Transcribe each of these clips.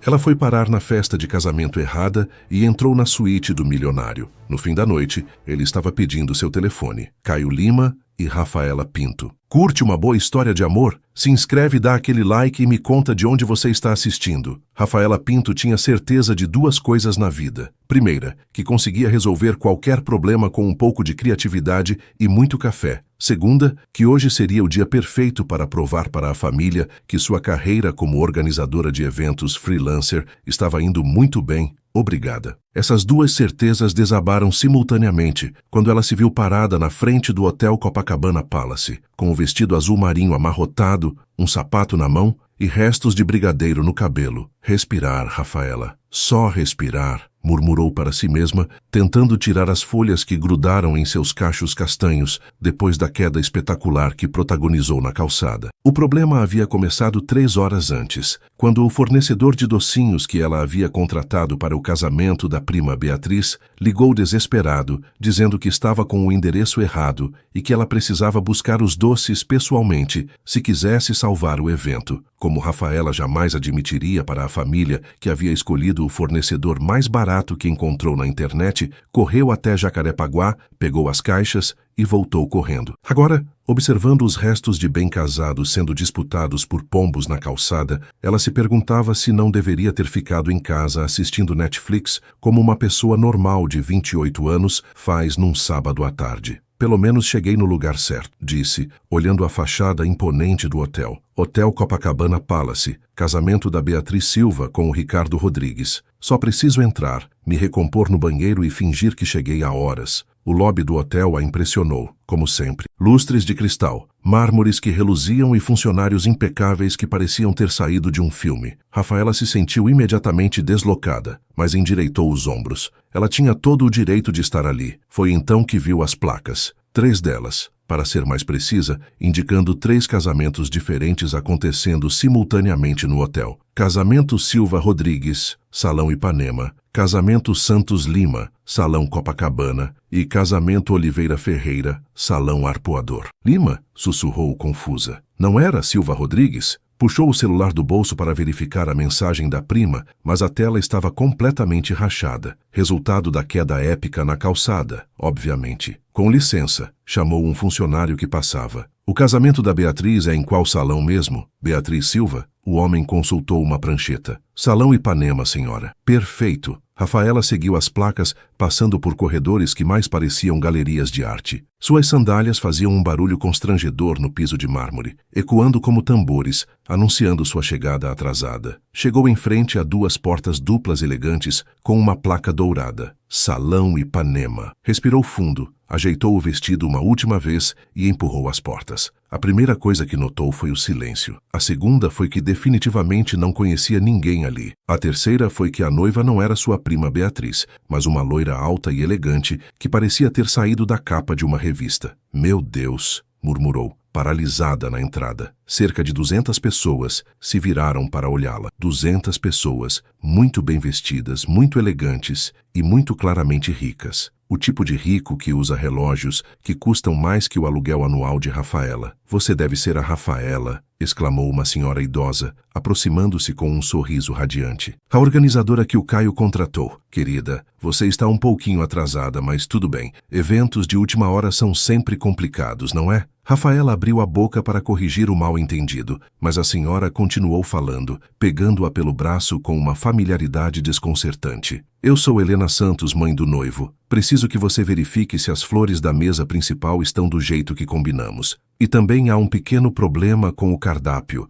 Ela foi parar na festa de casamento errada e entrou na suíte do milionário. No fim da noite, ele estava pedindo seu telefone. Caio Lima e Rafaela Pinto. Curte uma boa história de amor? Se inscreve, dá aquele like e me conta de onde você está assistindo. Rafaela Pinto tinha certeza de duas coisas na vida. Primeira, que conseguia resolver qualquer problema com um pouco de criatividade e muito café. Segunda, que hoje seria o dia perfeito para provar para a família que sua carreira como organizadora de eventos freelancer estava indo muito bem. Obrigada. Essas duas certezas desabaram simultaneamente quando ela se viu parada na frente do Hotel Copacabana Palace, com o vestido azul marinho amarrotado, um sapato na mão e restos de brigadeiro no cabelo. Respirar, Rafaela. Só respirar, murmurou para si mesma, tentando tirar as folhas que grudaram em seus cachos castanhos depois da queda espetacular que protagonizou na calçada. O problema havia começado 3 horas antes, quando o fornecedor de docinhos que ela havia contratado para o casamento da prima Beatriz ligou desesperado, dizendo que estava com o endereço errado e que ela precisava buscar os doces pessoalmente se quisesse salvar o evento. Como Rafaela jamais admitiria para a família que havia escolhido o fornecedor mais barato que encontrou na internet, correu até Jacarepaguá, pegou as caixas e voltou correndo. Agora, observando os restos de bem casados sendo disputados por pombos na calçada, ela se perguntava se não deveria ter ficado em casa assistindo Netflix como uma pessoa normal de 28 anos faz num sábado à tarde. Pelo menos cheguei no lugar certo, disse, olhando a fachada imponente do hotel. Hotel Copacabana Palace, casamento da Beatriz Silva com o Ricardo Rodrigues. Só preciso entrar, me recompor no banheiro e fingir que cheguei há horas. O lobby do hotel a impressionou, como sempre. Lustres de cristal, mármores que reluziam e funcionários impecáveis que pareciam ter saído de um filme. Rafaela se sentiu imediatamente deslocada, mas endireitou os ombros. Ela tinha todo o direito de estar ali. Foi então que viu as placas. 3 delas, para ser mais precisa, indicando 3 casamentos diferentes acontecendo simultaneamente no hotel. Casamento Silva Rodrigues, Salão Ipanema. Casamento Santos Lima, Salão Copacabana, e Casamento Oliveira Ferreira, Salão Arpoador. Lima? Sussurrou confusa. Não era Silva Rodrigues? Puxou o celular do bolso para verificar a mensagem da prima, mas a tela estava completamente rachada, resultado da queda épica na calçada, obviamente. Com licença, chamou um funcionário que passava. O casamento da Beatriz é em qual salão mesmo? Beatriz Silva? O homem consultou uma prancheta. Salão Ipanema, senhora. Perfeito. Rafaela seguiu as placas, passando por corredores que mais pareciam galerias de arte. Suas sandálias faziam um barulho constrangedor no piso de mármore, ecoando como tambores, anunciando sua chegada atrasada. Chegou em frente a 2 portas duplas elegantes com uma placa dourada. Salão Ipanema. Respirou fundo, ajeitou o vestido uma última vez e empurrou as portas. A primeira coisa que notou foi o silêncio. A segunda foi que definitivamente não conhecia ninguém ali. A terceira foi que a noiva não era sua prima Beatriz, mas uma loira alta e elegante que parecia ter saído da capa de uma revista. Meu Deus, murmurou, paralisada na entrada. Cerca de 200 pessoas se viraram para olhá-la. 200 pessoas, muito bem vestidas, muito elegantes e muito claramente ricas. O tipo de rico que usa relógios que custam mais que o aluguel anual de Rafaela. Você deve ser a Rafaela, exclamou uma senhora idosa, aproximando-se com um sorriso radiante. A organizadora que o Caio contratou. Querida, você está um pouquinho atrasada, mas tudo bem. Eventos de última hora são sempre complicados, não é? Rafaela abriu a boca para corrigir o mal-entendido, mas a senhora continuou falando, pegando-a pelo braço com uma familiaridade desconcertante. Eu sou Helena Santos, mãe do noivo. Preciso que você verifique se as flores da mesa principal estão do jeito que combinamos. E também há um pequeno problema com o cardápio.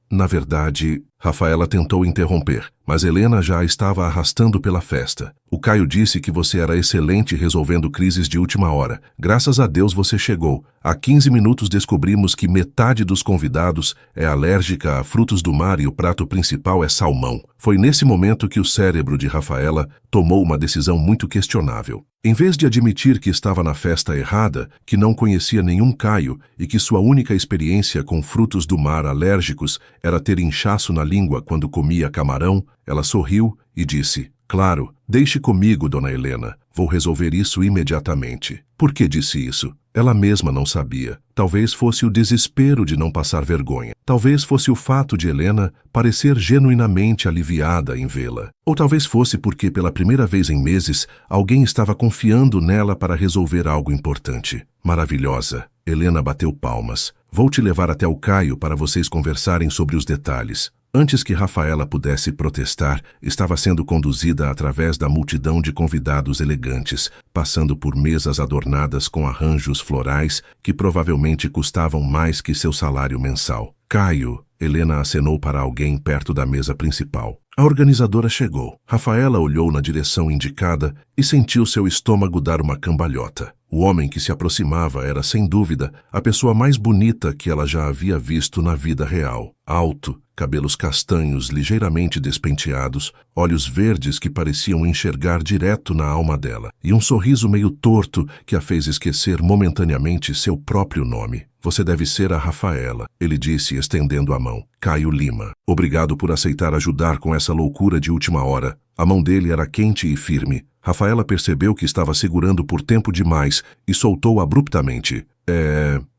Na verdade... Rafaela tentou interromper, mas Helena já a estava arrastando pela festa. O Caio disse que você era excelente resolvendo crises de última hora. Graças a Deus você chegou. Há 15 minutos descobrimos que metade dos convidados é alérgica a frutos do mar e o prato principal é salmão. Foi nesse momento que o cérebro de Rafaela tomou uma decisão muito questionável. Em vez de admitir que estava na festa errada, que não conhecia nenhum Caio e que sua única experiência com frutos do mar alérgicos era ter inchaço na língua quando comia camarão, ela sorriu e disse: Claro, deixe comigo, dona Helena. Vou resolver isso imediatamente. Por que disse isso? Ela mesma não sabia. Talvez fosse o desespero de não passar vergonha. Talvez fosse o fato de Helena parecer genuinamente aliviada em vê-la. Ou talvez fosse porque, pela primeira vez em meses, alguém estava confiando nela para resolver algo importante. Maravilhosa. Helena bateu palmas. Vou te levar até o Caio para vocês conversarem sobre os detalhes. Antes que Rafaela pudesse protestar, estava sendo conduzida através da multidão de convidados elegantes, passando por mesas adornadas com arranjos florais que provavelmente custavam mais que seu salário mensal. Caio, Helena acenou para alguém perto da mesa principal. A organizadora chegou. Rafaela olhou na direção indicada e sentiu seu estômago dar uma cambalhota. O homem que se aproximava era, sem dúvida, a pessoa mais bonita que ela já havia visto na vida real. Alto, cabelos castanhos ligeiramente despenteados, olhos verdes que pareciam enxergar direto na alma dela, e um sorriso meio torto que a fez esquecer momentaneamente seu próprio nome. Você deve ser a Rafaela, ele disse, estendendo a mão. Caio Lima. Obrigado por aceitar ajudar com essa loucura de última hora. A mão dele era quente e firme. Rafaela percebeu que estava segurando por tempo demais e soltou abruptamente.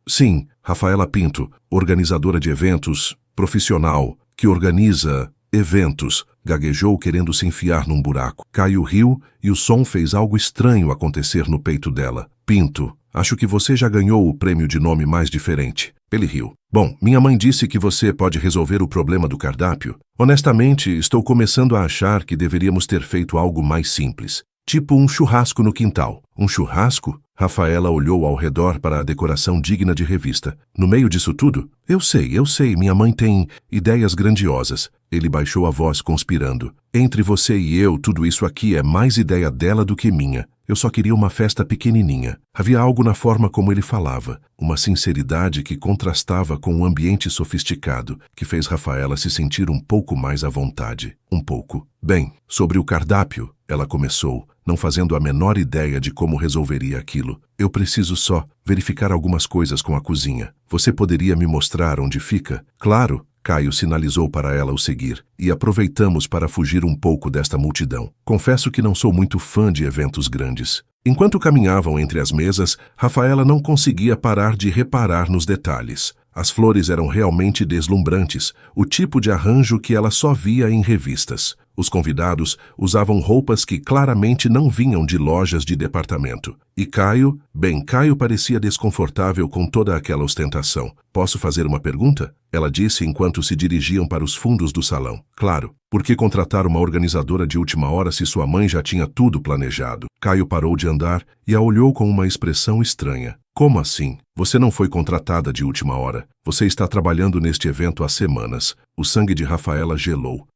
Sim, Rafaela Pinto, organizadora de eventos, profissional, que organiza eventos. Gaguejou querendo se enfiar num buraco. Caio riu e o som fez algo estranho acontecer no peito dela. Pinto, acho que você já ganhou o prêmio de nome mais diferente. Ele riu. Bom, minha mãe disse que você pode resolver o problema do cardápio. Honestamente, estou começando a achar que deveríamos ter feito algo mais simples. Tipo um churrasco no quintal. Um churrasco? Rafaela olhou ao redor para a decoração digna de revista. No meio disso tudo? Eu sei, minha mãe tem ideias grandiosas. Ele baixou a voz conspirando. Entre você e eu, tudo isso aqui é mais ideia dela do que minha. Eu só queria uma festa pequenininha. Havia algo na forma como ele falava, uma sinceridade que contrastava com o ambiente sofisticado, que fez Rafaela se sentir um pouco mais à vontade. Um pouco. Bem, sobre o cardápio, ela começou, não fazendo a menor ideia de como resolveria aquilo. Eu preciso só verificar algumas coisas com a cozinha. Você poderia me mostrar onde fica? Claro. Caio sinalizou para ela o seguir, e aproveitamos para fugir um pouco desta multidão. Confesso que não sou muito fã de eventos grandes. Enquanto caminhavam entre as mesas, Rafaela não conseguia parar de reparar nos detalhes. As flores eram realmente deslumbrantes, o tipo de arranjo que ela só via em revistas. Os convidados usavam roupas que claramente não vinham de lojas de departamento. E Caio parecia desconfortável com toda aquela ostentação. Posso fazer uma pergunta? Ela disse enquanto se dirigiam para os fundos do salão. Claro, por que contratar uma organizadora de última hora se sua mãe já tinha tudo planejado? Caio parou de andar e a olhou com uma expressão estranha. Como assim? Você não foi contratada de última hora. Você está trabalhando neste evento há semanas. O sangue de Rafaela gelou.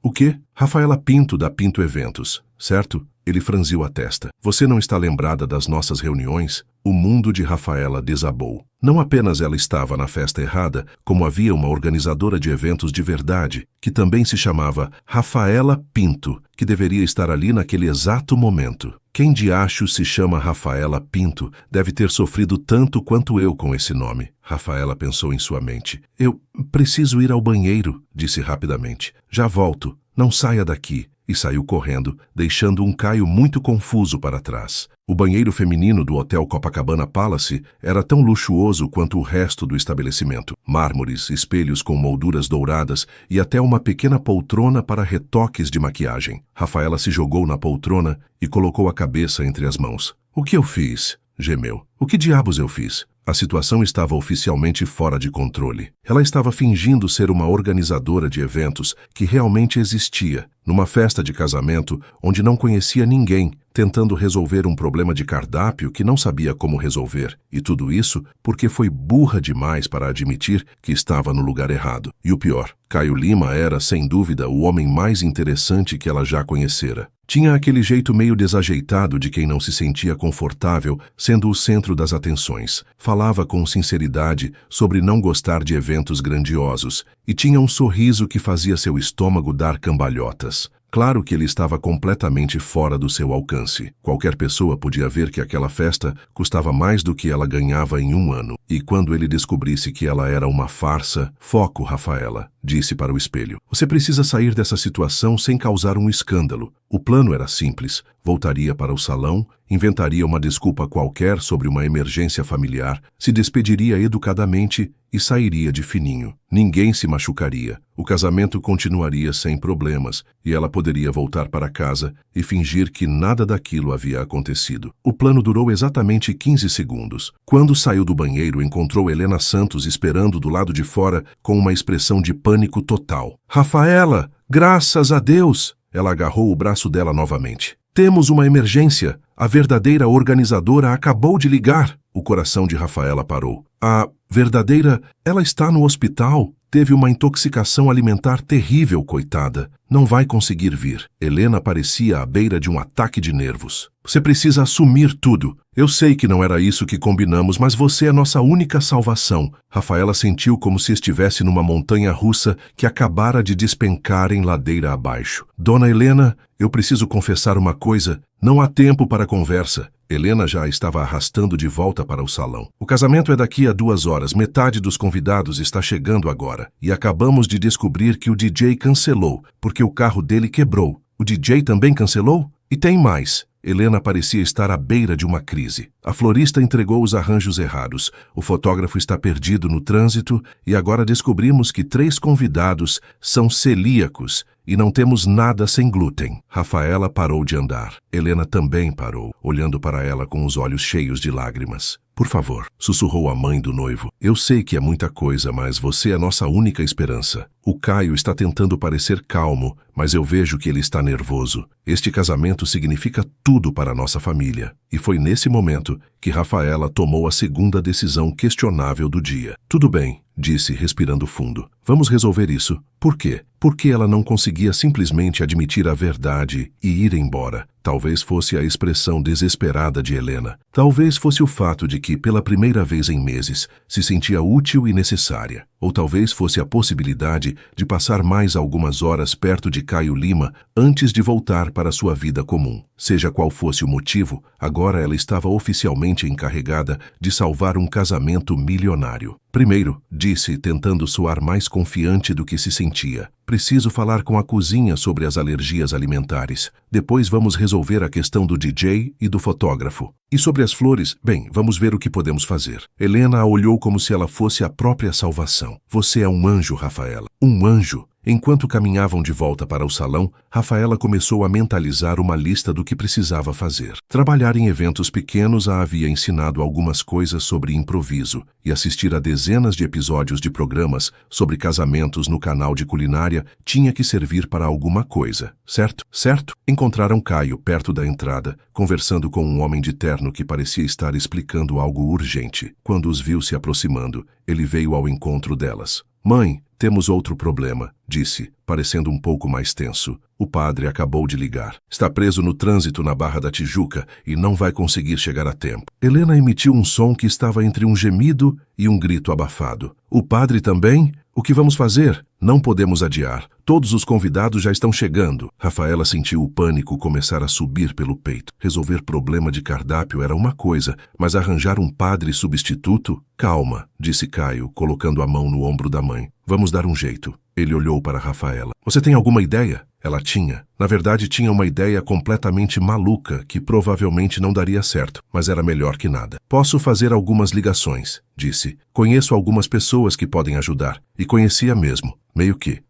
O quê? Rafaela Pinto, da Pinto Eventos, certo? Ele franziu a testa. Você não está lembrada das nossas reuniões? O mundo de Rafaela desabou. Não apenas ela estava na festa errada, como havia uma organizadora de eventos de verdade, que também se chamava Rafaela Pinto, que deveria estar ali naquele exato momento. Quem de acho se chama Rafaela Pinto deve ter sofrido tanto quanto eu com esse nome. Rafaela pensou em sua mente. Eu preciso ir ao banheiro, disse rapidamente. Já volto. Não saia daqui. E saiu correndo, deixando um Caio muito confuso para trás. O banheiro feminino do Hotel Copacabana Palace era tão luxuoso quanto o resto do estabelecimento. Mármores, espelhos com molduras douradas e até uma pequena poltrona para retoques de maquiagem. Rafaela se jogou na poltrona e colocou a cabeça entre as mãos. O que eu fiz? Gemeu. O que diabos eu fiz? A situação estava oficialmente fora de controle. Ela estava fingindo ser uma organizadora de eventos que realmente existia, numa festa de casamento onde não conhecia ninguém, tentando resolver um problema de cardápio que não sabia como resolver. E tudo isso porque foi burra demais para admitir que estava no lugar errado. E o pior, Caio Lima era, sem dúvida, o homem mais interessante que ela já conhecera. Tinha aquele jeito meio desajeitado de quem não se sentia confortável sendo o centro das atenções. Falava com sinceridade sobre não gostar de eventos grandiosos e tinha um sorriso que fazia seu estômago dar cambalhotas. Claro que ele estava completamente fora do seu alcance. Qualquer pessoa podia ver que aquela festa custava mais do que ela ganhava em um ano. E quando ele descobrisse que ela era uma farsa, foco, Rafaela, disse para o espelho. Você precisa sair dessa situação sem causar um escândalo. O plano era simples. Voltaria para o salão, inventaria uma desculpa qualquer sobre uma emergência familiar, se despediria educadamente e sairia de fininho. Ninguém se machucaria. O casamento continuaria sem problemas e ela poderia voltar para casa e fingir que nada daquilo havia acontecido. O plano durou exatamente 15 segundos. Quando saiu do banheiro, encontrou Helena Santos esperando do lado de fora com uma expressão de pânico total. Rafaela, graças a Deus! Ela agarrou o braço dela novamente. Temos uma emergência. A verdadeira organizadora acabou de ligar. O coração de Rafaela parou. A verdadeira, ela está no hospital. Teve uma intoxicação alimentar terrível, coitada. Não vai conseguir vir. Helena parecia à beira de um ataque de nervos. Você precisa assumir tudo. Eu sei que não era isso que combinamos, mas você é nossa única salvação. Rafaela sentiu como se estivesse numa montanha russa que acabara de despencar em ladeira abaixo. Dona Helena, eu preciso confessar uma coisa. Não há tempo para conversa. Helena já estava arrastando de volta para o salão. O casamento é daqui a 2 horas. Metade dos convidados está chegando agora. E acabamos de descobrir que o DJ cancelou, porque o carro dele quebrou. O DJ também cancelou? E tem mais. Helena parecia estar à beira de uma crise. A florista entregou os arranjos errados. O fotógrafo está perdido no trânsito e agora descobrimos que 3 convidados são celíacos e não temos nada sem glúten. Rafaela parou de andar. Helena também parou, olhando para ela com os olhos cheios de lágrimas. Por favor, sussurrou a mãe do noivo. Eu sei que é muita coisa, mas você é nossa única esperança. O Caio está tentando parecer calmo, mas eu vejo que ele está nervoso. Este casamento significa tudo para a nossa família. E foi nesse momento que Rafaela tomou a segunda decisão questionável do dia. Tudo bem, disse, respirando fundo. Vamos resolver isso. Por quê? Porque ela não conseguia simplesmente admitir a verdade e ir embora. Talvez fosse a expressão desesperada de Helena. Talvez fosse o fato de que, pela primeira vez em meses, se sentia útil e necessária. Ou talvez fosse a possibilidade de passar mais algumas horas perto de Caio Lima antes de voltar para sua vida comum. Seja qual fosse o motivo, agora ela estava oficialmente encarregada de salvar um casamento milionário. Primeiro, disse, tentando soar mais confiante do que se sentia. Preciso falar com a cozinha sobre as alergias alimentares. Depois vamos resolver a questão do DJ e do fotógrafo. E sobre as flores, bem, vamos ver o que podemos fazer. Helena a olhou como se ela fosse a própria salvação. Você é um anjo, Rafaela. Um anjo. Enquanto caminhavam de volta para o salão, Rafaela começou a mentalizar uma lista do que precisava fazer. Trabalhar em eventos pequenos a havia ensinado algumas coisas sobre improviso, e assistir a dezenas de episódios de programas sobre casamentos no canal de culinária tinha que servir para alguma coisa, certo? Certo? Encontraram Caio perto da entrada, conversando com um homem de terno que parecia estar explicando algo urgente. Quando os viu se aproximando, ele veio ao encontro delas. Mãe, temos outro problema, disse, parecendo um pouco mais tenso. O padre acabou de ligar. Está preso no trânsito na Barra da Tijuca e não vai conseguir chegar a tempo. Helena emitiu um som que estava entre um gemido e um grito abafado. O padre também? O que vamos fazer? Não podemos adiar. Todos os convidados já estão chegando. Rafaela sentiu o pânico começar a subir pelo peito. Resolver problema de cardápio era uma coisa, mas arranjar um padre substituto? Calma, disse Caio, colocando a mão no ombro da mãe. Vamos dar um jeito. Ele olhou para Rafaela. Você tem alguma ideia? Ela tinha. Na verdade, tinha uma ideia completamente maluca que provavelmente não daria certo, mas era melhor que nada. Posso fazer algumas ligações, disse. Conheço algumas pessoas que podem ajudar. E conhecia mesmo. Meio que.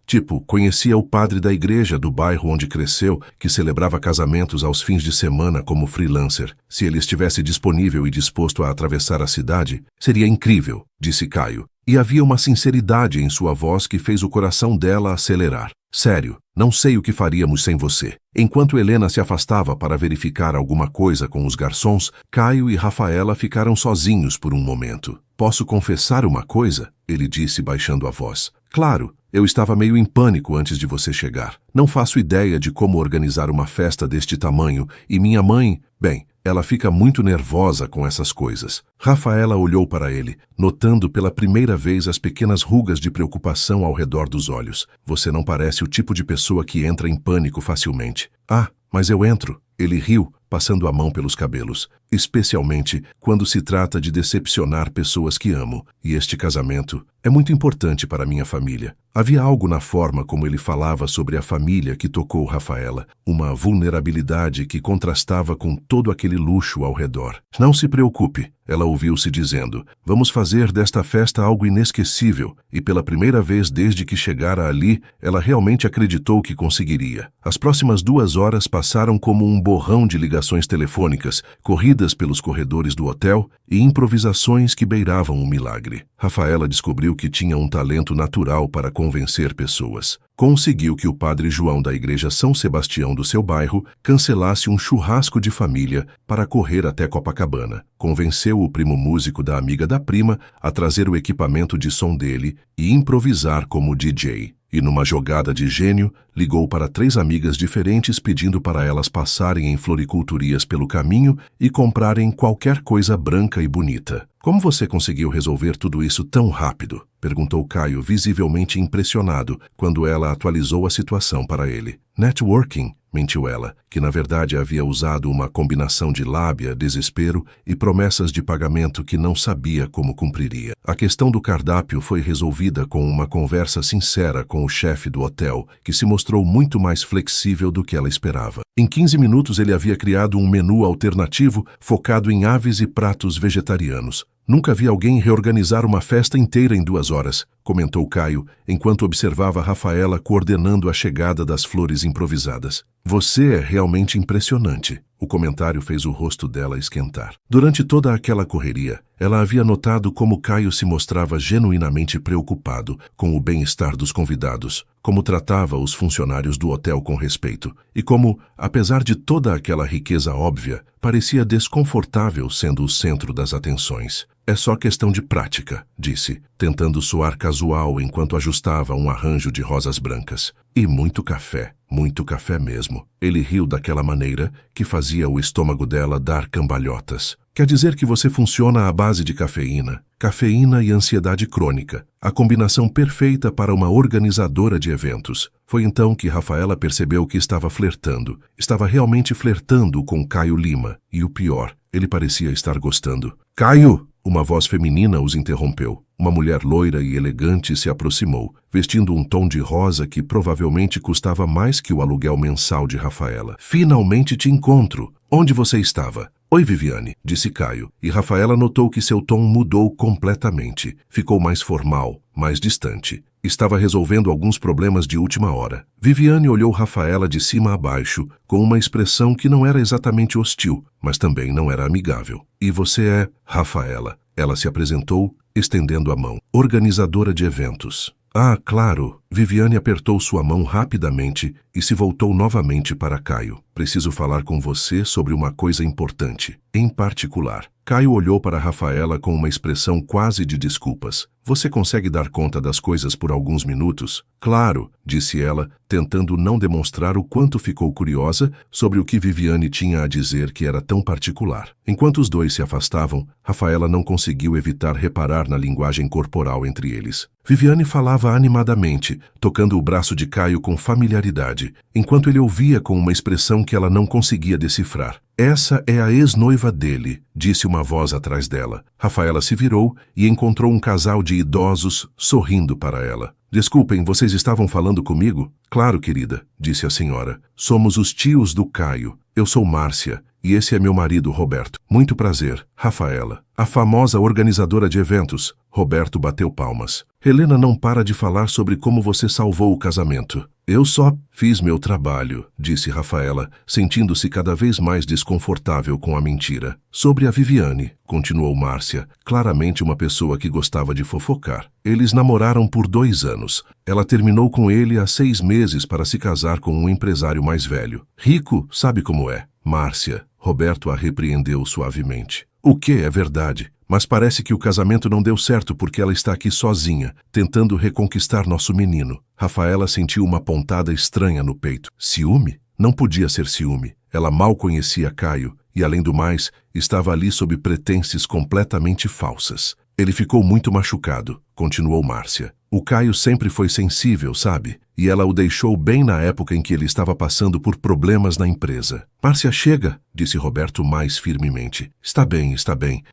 Conhecia o padre da igreja do bairro onde cresceu, que celebrava casamentos aos fins de semana como freelancer. Se ele estivesse disponível e disposto a atravessar a cidade, seria incrível, disse Caio. E havia uma sinceridade em sua voz que fez o coração dela acelerar. Sério, não sei o que faríamos sem você. Enquanto Helena se afastava para verificar alguma coisa com os garçons, Caio e Rafaela ficaram sozinhos por um momento. Posso confessar uma coisa? Ele disse baixando a voz. Claro, eu estava meio em pânico antes de você chegar. Não faço ideia de como organizar uma festa deste tamanho e minha mãe, bem, ela fica muito nervosa com essas coisas. Rafaela olhou para ele, notando pela primeira vez as pequenas rugas de preocupação ao redor dos olhos. Você não parece o tipo de pessoa que entra em pânico facilmente. Ah, mas eu entro. Ele riu, passando a mão pelos cabelos. especialmente quando se trata de decepcionar pessoas que amo. E este casamento é muito importante para minha família. Havia algo na forma como ele falava sobre a família que tocou Rafaela, uma vulnerabilidade que contrastava com todo aquele luxo ao redor. Não se preocupe, ela ouviu-se dizendo. Vamos fazer desta festa algo inesquecível. E pela primeira vez desde que chegara ali, ela realmente acreditou que conseguiria. As próximas 2 horas passaram como um borrão de ligações telefônicas, corridas pelos corredores do hotel e improvisações que beiravam um milagre. Rafaela descobriu que tinha um talento natural para convencer pessoas. Conseguiu que o padre João da igreja São Sebastião do seu bairro cancelasse um churrasco de família para correr até Copacabana. Convenceu o primo músico da amiga da prima a trazer o equipamento de som dele e improvisar como DJ. E numa jogada de gênio, ligou para 3 amigas diferentes pedindo para elas passarem em floriculturias pelo caminho e comprarem qualquer coisa branca e bonita. Como você conseguiu resolver tudo isso tão rápido? Perguntou Caio, visivelmente impressionado, quando ela atualizou a situação para ele. Networking, mentiu ela, que na verdade havia usado uma combinação de lábia, desespero e promessas de pagamento que não sabia como cumpriria. A questão do cardápio foi resolvida com uma conversa sincera com o chefe do hotel, que se mostrou muito mais flexível do que ela esperava. Em 15 minutos ele havia criado um menu alternativo focado em aves e pratos vegetarianos. Nunca vi alguém reorganizar uma festa inteira em 2 horas, comentou Caio, enquanto observava Rafaela coordenando a chegada das flores improvisadas. Você é realmente impressionante. O comentário fez o rosto dela esquentar. Durante toda aquela correria, ela havia notado como Caio se mostrava genuinamente preocupado com o bem-estar dos convidados, como tratava os funcionários do hotel com respeito, e como, apesar de toda aquela riqueza óbvia, parecia desconfortável sendo o centro das atenções. É só questão de prática, disse, tentando soar casual enquanto ajustava um arranjo de rosas brancas. E muito café mesmo. Ele riu daquela maneira que fazia o estômago dela dar cambalhotas. Quer dizer que você funciona à base de cafeína e ansiedade crônica, a combinação perfeita para uma organizadora de eventos. Foi então que Rafaela percebeu que estava realmente flertando com Caio Lima, e o pior, ele parecia estar gostando. Caio! Uma voz feminina os interrompeu. Uma mulher loira e elegante se aproximou, vestindo um tom de rosa que provavelmente custava mais que o aluguel mensal de Rafaela. Finalmente te encontro! Onde você estava? Oi, Viviane, disse Caio, e Rafaela notou que seu tom mudou completamente. Ficou mais formal, mais distante. Estava resolvendo alguns problemas de última hora. Viviane olhou Rafaela de cima a baixo, com uma expressão que não era exatamente hostil, mas também não era amigável. E você é Rafaela. Ela se apresentou, estendendo a mão. Organizadora de eventos. Ah, claro. Viviane apertou sua mão rapidamente e se voltou novamente para Caio. Preciso falar com você sobre uma coisa importante, em particular. Caio olhou para Rafaela com uma expressão quase de desculpas. Você consegue dar conta das coisas por alguns minutos? Claro, disse ela, tentando não demonstrar o quanto ficou curiosa sobre o que Viviane tinha a dizer que era tão particular. Enquanto os dois se afastavam, Rafaela não conseguiu evitar reparar na linguagem corporal entre eles. Viviane falava animadamente, tocando o braço de Caio com familiaridade, enquanto ele ouvia com uma expressão que ela não conseguia decifrar. Essa é a ex-noiva dele, disse uma voz atrás dela. Rafaela se virou e encontrou um casal de idosos sorrindo para ela. Desculpem, vocês estavam falando comigo? Claro, querida, disse a senhora. Somos os tios do Caio. Eu sou Márcia e esse é meu marido, Roberto. Muito prazer, Rafaela. A famosa organizadora de eventos. Roberto bateu palmas. Helena não para de falar sobre como você salvou o casamento. Eu só fiz meu trabalho, disse Rafaela, sentindo-se cada vez mais desconfortável com a mentira. Sobre a Viviane, continuou Márcia, claramente uma pessoa que gostava de fofocar. Eles namoraram por 2 anos. Ela terminou com ele há 6 meses para se casar com um empresário mais velho. Rico, sabe como é? Márcia, Roberto a repreendeu suavemente. O que é verdade? Mas parece que o casamento não deu certo porque ela está aqui sozinha, tentando reconquistar nosso menino. Rafaela sentiu uma pontada estranha no peito. Ciúme? Não podia ser ciúme. Ela mal conhecia Caio e, além do mais, estava ali sob pretenses completamente falsas. Ele ficou muito machucado, continuou Márcia. O Caio sempre foi sensível, sabe? E ela o deixou bem na época em que ele estava passando por problemas na empresa. Márcia, chega, disse Roberto mais firmemente. Está bem.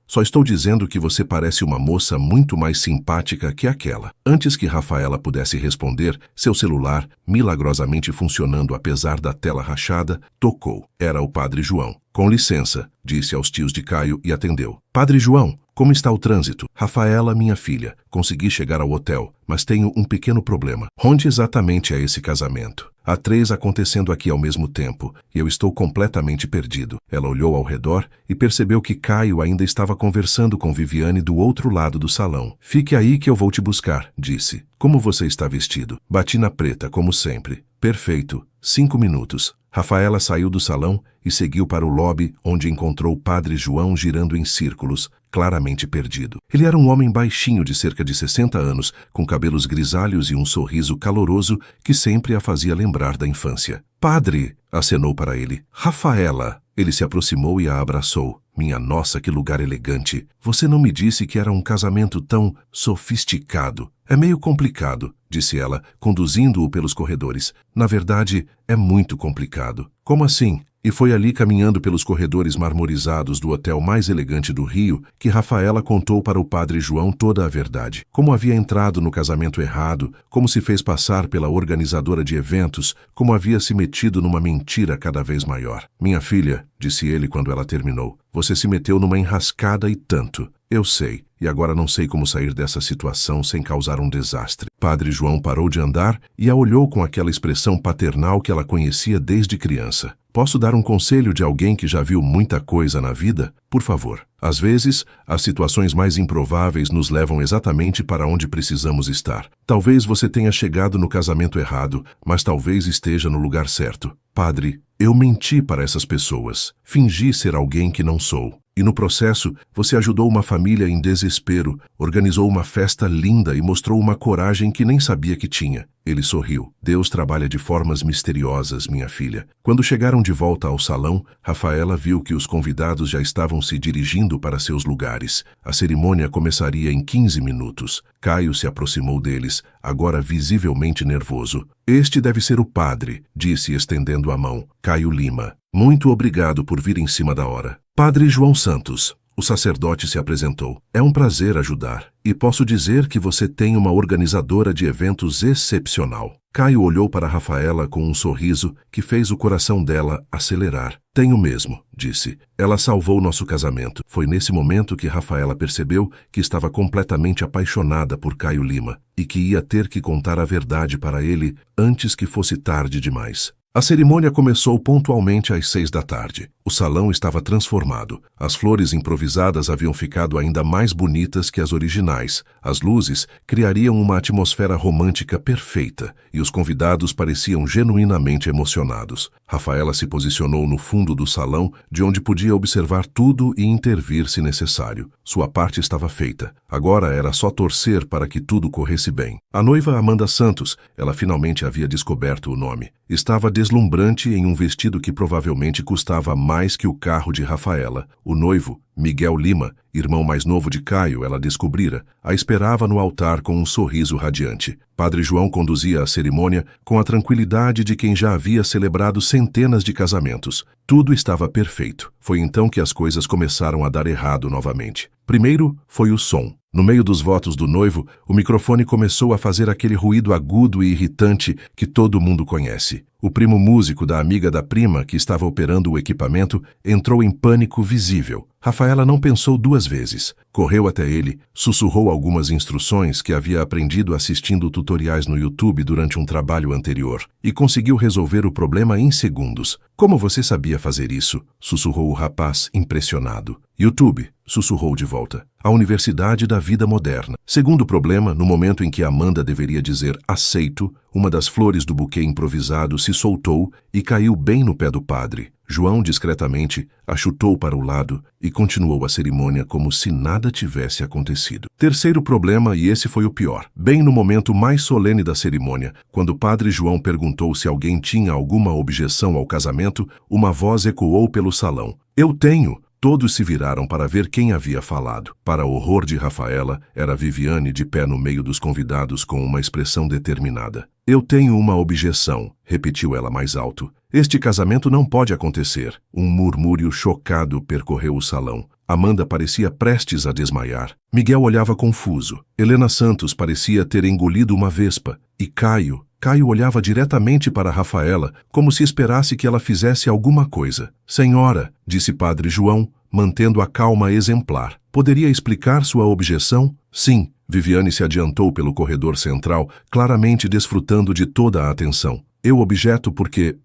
Só estou dizendo que você parece uma moça muito mais simpática que aquela. Antes que Rafaela pudesse responder, seu celular, milagrosamente funcionando apesar da tela rachada, tocou. Era o Padre João. Com licença, disse aos tios de Caio e atendeu. Padre João, como está o trânsito? Rafaela, minha filha, consegui chegar ao hotel, mas tenho um pequeno problema. Onde exatamente é esse casamento? Há 3 acontecendo aqui ao mesmo tempo, e eu estou completamente perdido. Ela olhou ao redor e percebeu que Caio ainda estava conversando com Viviane do outro lado do salão. Fique aí que eu vou te buscar, disse. Como você está vestido? Batina preta, como sempre. Perfeito. 5 minutos. Rafaela saiu do salão e seguiu para o lobby, onde encontrou o Padre João girando em círculos, claramente perdido. Ele era um homem baixinho de cerca de 60 anos, com cabelos grisalhos e um sorriso caloroso que sempre a fazia lembrar da infância. Padre, acenou para ele. Rafaela. Ele se aproximou e a abraçou. Minha nossa, que lugar elegante. Você não me disse que era um casamento tão sofisticado. É meio complicado, disse ela, conduzindo-o pelos corredores. Na verdade, é muito complicado. Como assim? E foi ali, caminhando pelos corredores marmorizados do hotel mais elegante do Rio, que Rafaela contou para o Padre João toda a verdade. Como havia entrado no casamento errado, como se fez passar pela organizadora de eventos, como havia se metido numa mentira cada vez maior. Minha filha, disse ele quando ela terminou, você se meteu numa enrascada e tanto. Eu sei, e agora não sei como sair dessa situação sem causar um desastre. Padre João parou de andar e a olhou com aquela expressão paternal que ela conhecia desde criança. Posso dar um conselho de alguém que já viu muita coisa na vida? Por favor. Às vezes, as situações mais improváveis nos levam exatamente para onde precisamos estar. Talvez você tenha chegado no casamento errado, mas talvez esteja no lugar certo. Padre, eu menti para essas pessoas. Fingi ser alguém que não sou. E no processo, você ajudou uma família em desespero, organizou uma festa linda e mostrou uma coragem que nem sabia que tinha. Ele sorriu. Deus trabalha de formas misteriosas, minha filha. Quando chegaram de volta ao salão, Rafaela viu que os convidados já estavam se dirigindo para seus lugares. A cerimônia começaria em 15 minutos. Caio se aproximou deles, agora visivelmente nervoso. Este deve ser o padre, disse estendendo a mão. Caio Lima. Muito obrigado por vir em cima da hora. Padre João Santos. O sacerdote se apresentou. É um prazer ajudar. E posso dizer que você tem uma organizadora de eventos excepcional. Caio olhou para Rafaela com um sorriso que fez o coração dela acelerar. Tenho mesmo, disse. Ela salvou nosso casamento. Foi nesse momento que Rafaela percebeu que estava completamente apaixonada por Caio Lima e que ia ter que contar a verdade para ele antes que fosse tarde demais. A cerimônia começou pontualmente às 6 da tarde. O salão estava transformado. As flores improvisadas haviam ficado ainda mais bonitas que as originais. As luzes criariam uma atmosfera romântica perfeita e os convidados pareciam genuinamente emocionados. Rafaela se posicionou no fundo do salão, de onde podia observar tudo e intervir se necessário. Sua parte estava feita. Agora era só torcer para que tudo corresse bem. A noiva Amanda Santos, ela finalmente havia descoberto o nome. Estava deslumbrante em um vestido que provavelmente custava mais que o carro de Rafaela. O noivo, Miguel Lima, irmão mais novo de Caio, ela descobrira, a esperava no altar com um sorriso radiante. Padre João conduzia a cerimônia com a tranquilidade de quem já havia celebrado centenas de casamentos. Tudo estava perfeito. Foi então que as coisas começaram a dar errado novamente. Primeiro foi o som. No meio dos votos do noivo, o microfone começou a fazer aquele ruído agudo e irritante que todo mundo conhece. O primo músico da amiga da prima, que estava operando o equipamento, entrou em pânico visível. Rafaela não pensou 2 vezes. Correu até ele, sussurrou algumas instruções que havia aprendido assistindo tutoriais no YouTube durante um trabalho anterior e conseguiu resolver o problema em segundos. Como você sabia fazer isso? Sussurrou o rapaz, impressionado. YouTube, sussurrou de volta. A Universidade da Vida Moderna. Segundo problema, no momento em que Amanda deveria dizer aceito, uma das flores do buquê improvisado se soltou e caiu bem no pé do padre. João, discretamente, a chutou para o lado e continuou a cerimônia como se nada tivesse acontecido. Terceiro problema, e esse foi o pior. Bem no momento mais solene da cerimônia, quando o padre João perguntou se alguém tinha alguma objeção ao casamento, uma voz ecoou pelo salão. Eu tenho! Todos se viraram para ver quem havia falado. Para o horror de Rafaela, era Viviane de pé no meio dos convidados com uma expressão determinada. Eu tenho uma objeção, repetiu ela mais alto. Este casamento não pode acontecer. Um murmúrio chocado percorreu o salão. Amanda parecia prestes a desmaiar. Miguel olhava confuso. Helena Santos parecia ter engolido uma vespa. E Caio olhava diretamente para Rafaela, como se esperasse que ela fizesse alguma coisa. Senhora, disse Padre João, mantendo a calma exemplar. Poderia explicar sua objeção? Sim. Viviane se adiantou pelo corredor central, claramente desfrutando de toda a atenção. Eu objeto porque...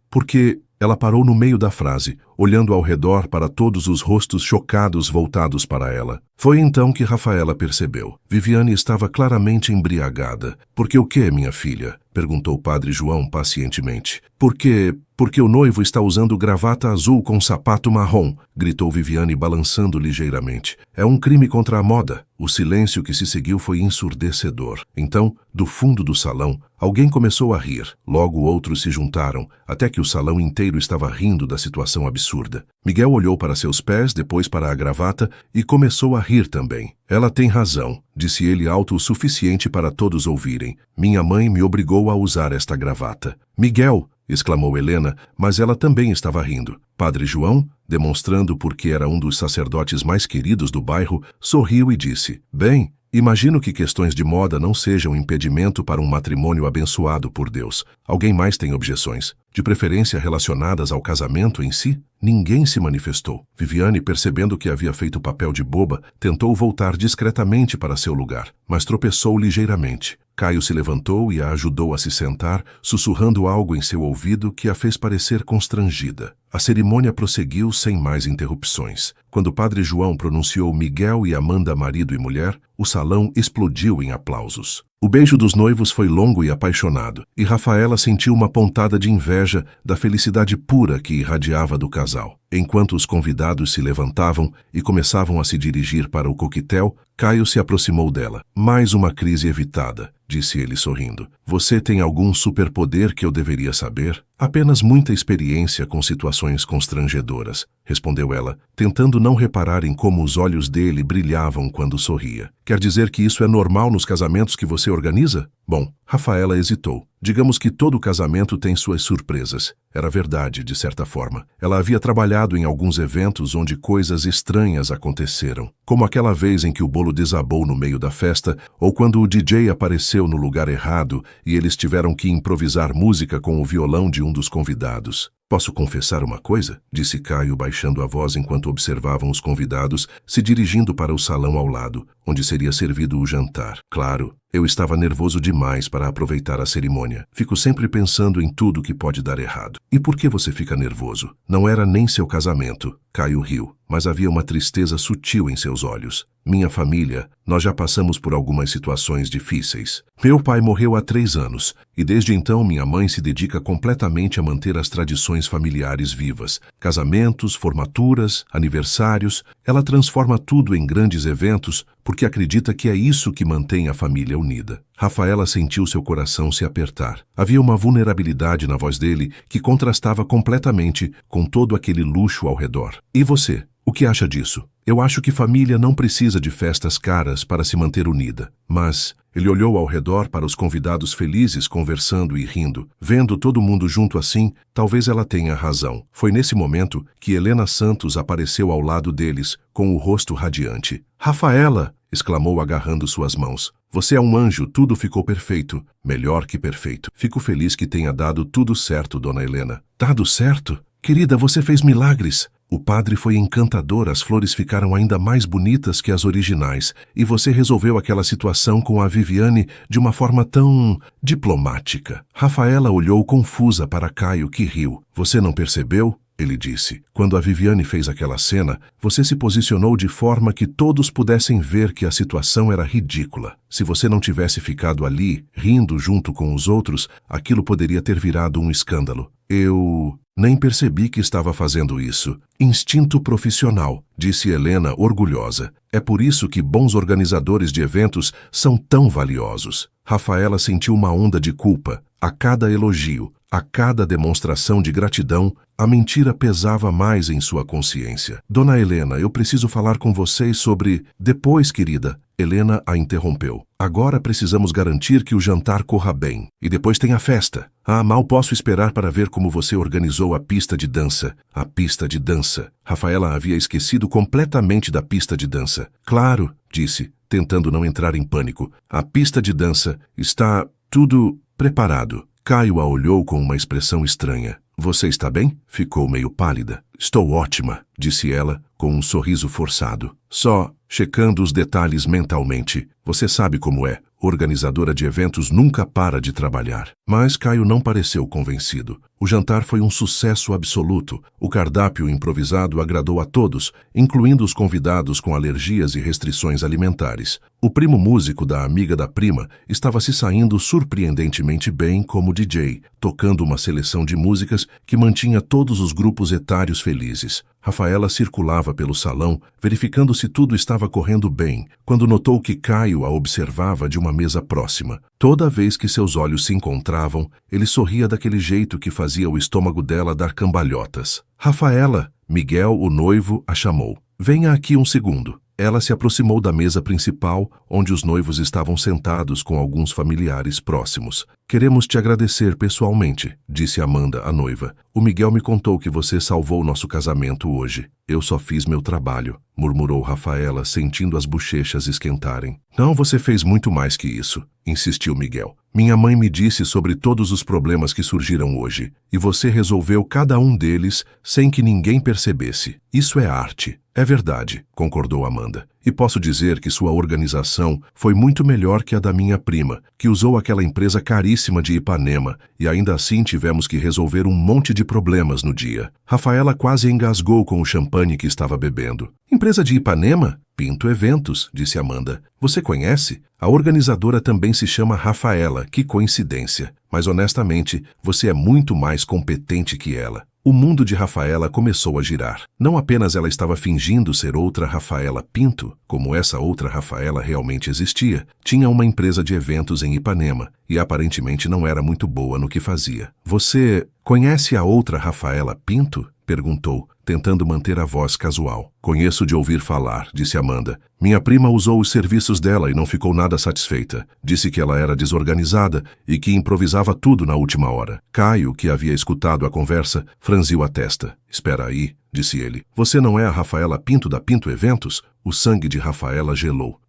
Ela parou no meio da frase, olhando ao redor para todos os rostos chocados voltados para ela. Foi então que Rafaela percebeu. Viviane estava claramente embriagada. Por que o quê, minha filha? Perguntou Padre João pacientemente. Porque o noivo está usando gravata azul com sapato marrom, gritou Viviane balançando ligeiramente. É um crime contra a moda. O silêncio que se seguiu foi ensurdecedor. Então, do fundo do salão, alguém começou a rir. Logo outros se juntaram, até que o salão inteiro estava rindo da situação absurda. Miguel olhou para seus pés, depois para a gravata e começou a rir também. Ela tem razão, disse ele alto o suficiente para todos ouvirem. Minha mãe me obrigou a usar esta gravata. Miguel! Exclamou Helena, mas ela também estava rindo. Padre João, demonstrando porque era um dos sacerdotes mais queridos do bairro, sorriu e disse: Bem, imagino que questões de moda não sejam impedimento para um matrimônio abençoado por Deus. Alguém mais tem objeções? De preferência relacionadas ao casamento em si? Ninguém se manifestou. Viviane, percebendo que havia feito o papel de boba, tentou voltar discretamente para seu lugar, mas tropeçou ligeiramente. Caio se levantou e a ajudou a se sentar, sussurrando algo em seu ouvido que a fez parecer constrangida. A cerimônia prosseguiu sem mais interrupções. Quando o Padre João pronunciou Miguel e Amanda marido e mulher, o salão explodiu em aplausos. O beijo dos noivos foi longo e apaixonado, e Rafaela sentiu uma pontada de inveja da felicidade pura que irradiava do casal. Enquanto os convidados se levantavam e começavam a se dirigir para o coquetel, Caio se aproximou dela. Mais uma crise evitada, disse ele sorrindo. Você tem algum superpoder que eu deveria saber? Apenas muita experiência com situações constrangedoras, respondeu ela, tentando não reparar em como os olhos dele brilhavam quando sorria. Quer dizer que isso é normal nos casamentos que você organiza? Bom, Rafaela hesitou. Digamos que todo casamento tem suas surpresas. Era verdade, de certa forma. Ela havia trabalhado em alguns eventos onde coisas estranhas aconteceram, como aquela vez em que o bolo desabou no meio da festa, ou quando o DJ apareceu no lugar errado e eles tiveram que improvisar música com o violão de um dos convidados. Posso confessar uma coisa? Disse Caio baixando a voz enquanto observavam os convidados se dirigindo para o salão ao lado, onde seria servido o jantar. Claro, eu estava nervoso demais para aproveitar a cerimônia. Fico sempre pensando em tudo que pode dar errado. E por que você fica nervoso? Não era nem seu casamento. Caio riu, mas havia uma tristeza sutil em seus olhos. Minha família, nós já passamos por algumas situações difíceis. Meu pai morreu há 3 anos, e desde então minha mãe se dedica completamente a manter as tradições familiares vivas. Casamentos, formaturas, aniversários, ela transforma tudo em grandes eventos porque acredita que é isso que mantém a família unida. Rafaela sentiu seu coração se apertar. Havia uma vulnerabilidade na voz dele que contrastava completamente com todo aquele luxo ao redor. E você? O que acha disso? Eu acho que família não precisa de festas caras para se manter unida. Mas ele olhou ao redor para os convidados felizes conversando e rindo. Vendo todo mundo junto assim, talvez ela tenha razão. Foi nesse momento que Helena Santos apareceu ao lado deles, com o rosto radiante. Rafaela! Exclamou agarrando suas mãos. Você é um anjo, tudo ficou perfeito. Melhor que perfeito. Fico feliz que tenha dado tudo certo, dona Helena. Dado certo? Querida, você fez milagres. O padre foi encantador, as flores ficaram ainda mais bonitas que as originais, e você resolveu aquela situação com a Viviane de uma forma tão diplomática. Rafaela olhou confusa para Caio, que riu. Você não percebeu? Ele disse. Quando a Viviane fez aquela cena, você se posicionou de forma que todos pudessem ver que a situação era ridícula. Se você não tivesse ficado ali, rindo junto com os outros, aquilo poderia ter virado um escândalo. Eu nem percebi que estava fazendo isso. Instinto profissional, disse Helena orgulhosa. É por isso que bons organizadores de eventos são tão valiosos. Rafaela sentiu uma onda de culpa. A cada elogio, A cada demonstração de gratidão, a mentira pesava mais em sua consciência. Dona Helena, eu preciso falar com vocês sobre... Depois, querida. Helena a interrompeu. Agora precisamos garantir que o jantar corra bem. E depois tem a festa. Ah, mal posso esperar para ver como você organizou a pista de dança. A pista de dança. Rafaela havia esquecido completamente da pista de dança. Claro, disse, tentando não entrar em pânico. A pista de dança está tudo preparado. Caio a olhou com uma expressão estranha. Você está bem? Ficou meio pálida. Estou ótima, disse ela, com um sorriso forçado. Só checando os detalhes mentalmente. Você sabe como é. Organizadora de eventos nunca para de trabalhar. Mas Caio não pareceu convencido. O jantar foi um sucesso absoluto. O cardápio improvisado agradou a todos, incluindo os convidados com alergias e restrições alimentares. O primo músico da amiga da prima estava se saindo surpreendentemente bem como DJ, tocando uma seleção de músicas que mantinha todos os grupos etários felizes. Rafaela circulava pelo salão, verificando se tudo estava correndo bem, quando notou que Caio a observava de uma mesa próxima. Toda vez que seus olhos se encontravam, ele sorria daquele jeito que fazia o estômago dela dar cambalhotas. Rafaela, Miguel, o noivo, a chamou. Venha aqui um segundo. Ela se aproximou da mesa principal, onde os noivos estavam sentados com alguns familiares próximos. Queremos te agradecer pessoalmente, disse Amanda, a noiva. O Miguel me contou que você salvou nosso casamento hoje. Eu só fiz meu trabalho, murmurou Rafaela, sentindo as bochechas esquentarem. Não, você fez muito mais que isso, insistiu Miguel. Minha mãe me disse sobre todos os problemas que surgiram hoje, e você resolveu cada um deles sem que ninguém percebesse. Isso é arte. É verdade, concordou Amanda. E posso dizer que sua organização foi muito melhor que a da minha prima, que usou aquela empresa caríssima de Ipanema, e ainda assim tivemos que resolver um monte de problemas no dia. Rafaela quase engasgou com o champanhe que estava bebendo. Empresa de Ipanema? Pinto Eventos, disse Amanda. Você conhece? A organizadora também se chama Rafaela, que coincidência. Mas honestamente, você é muito mais competente que ela. O mundo de Rafaela começou a girar. Não apenas ela estava fingindo ser outra Rafaela Pinto, como essa outra Rafaela realmente existia, tinha uma empresa de eventos em Ipanema e aparentemente não era muito boa no que fazia. Você conhece a outra Rafaela Pinto? Perguntou, tentando manter a voz casual. Conheço de ouvir falar, disse Amanda. Minha prima usou os serviços dela e não ficou nada satisfeita. Disse que ela era desorganizada e que improvisava tudo na última hora. Caio, que havia escutado a conversa, franziu a testa. Espera aí, disse ele. Você não é a Rafaela Pinto da Pinto Eventos? O sangue de Rafaela gelou.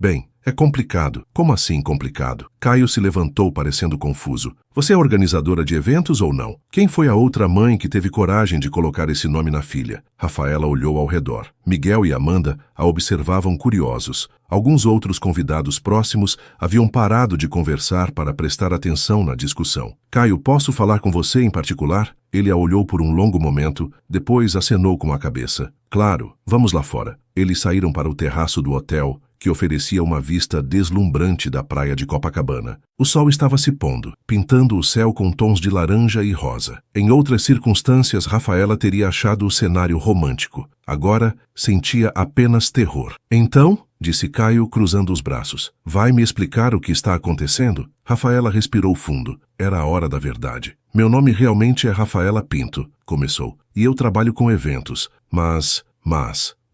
Bem, é complicado. Como assim complicado? Caio se levantou parecendo confuso. Você é organizadora de eventos ou não? Quem foi a outra mãe que teve coragem de colocar esse nome na filha? Rafaela olhou ao redor. Miguel e Amanda a observavam curiosos. Alguns outros convidados próximos haviam parado de conversar para prestar atenção na discussão. Caio, posso falar com você em particular? Ele a olhou por um longo momento, depois acenou com a cabeça. Claro, vamos lá fora. Eles saíram para o terraço do hotel, que oferecia uma vista deslumbrante da praia de Copacabana. O sol estava se pondo, pintando o céu com tons de laranja e rosa. Em outras circunstâncias, Rafaela teria achado o cenário romântico. Agora, sentia apenas terror. Então, disse Caio, cruzando os braços. Vai me explicar o que está acontecendo? Rafaela respirou fundo. Era a hora da verdade. Meu nome realmente é Rafaela Pinto, começou. E eu trabalho com eventos.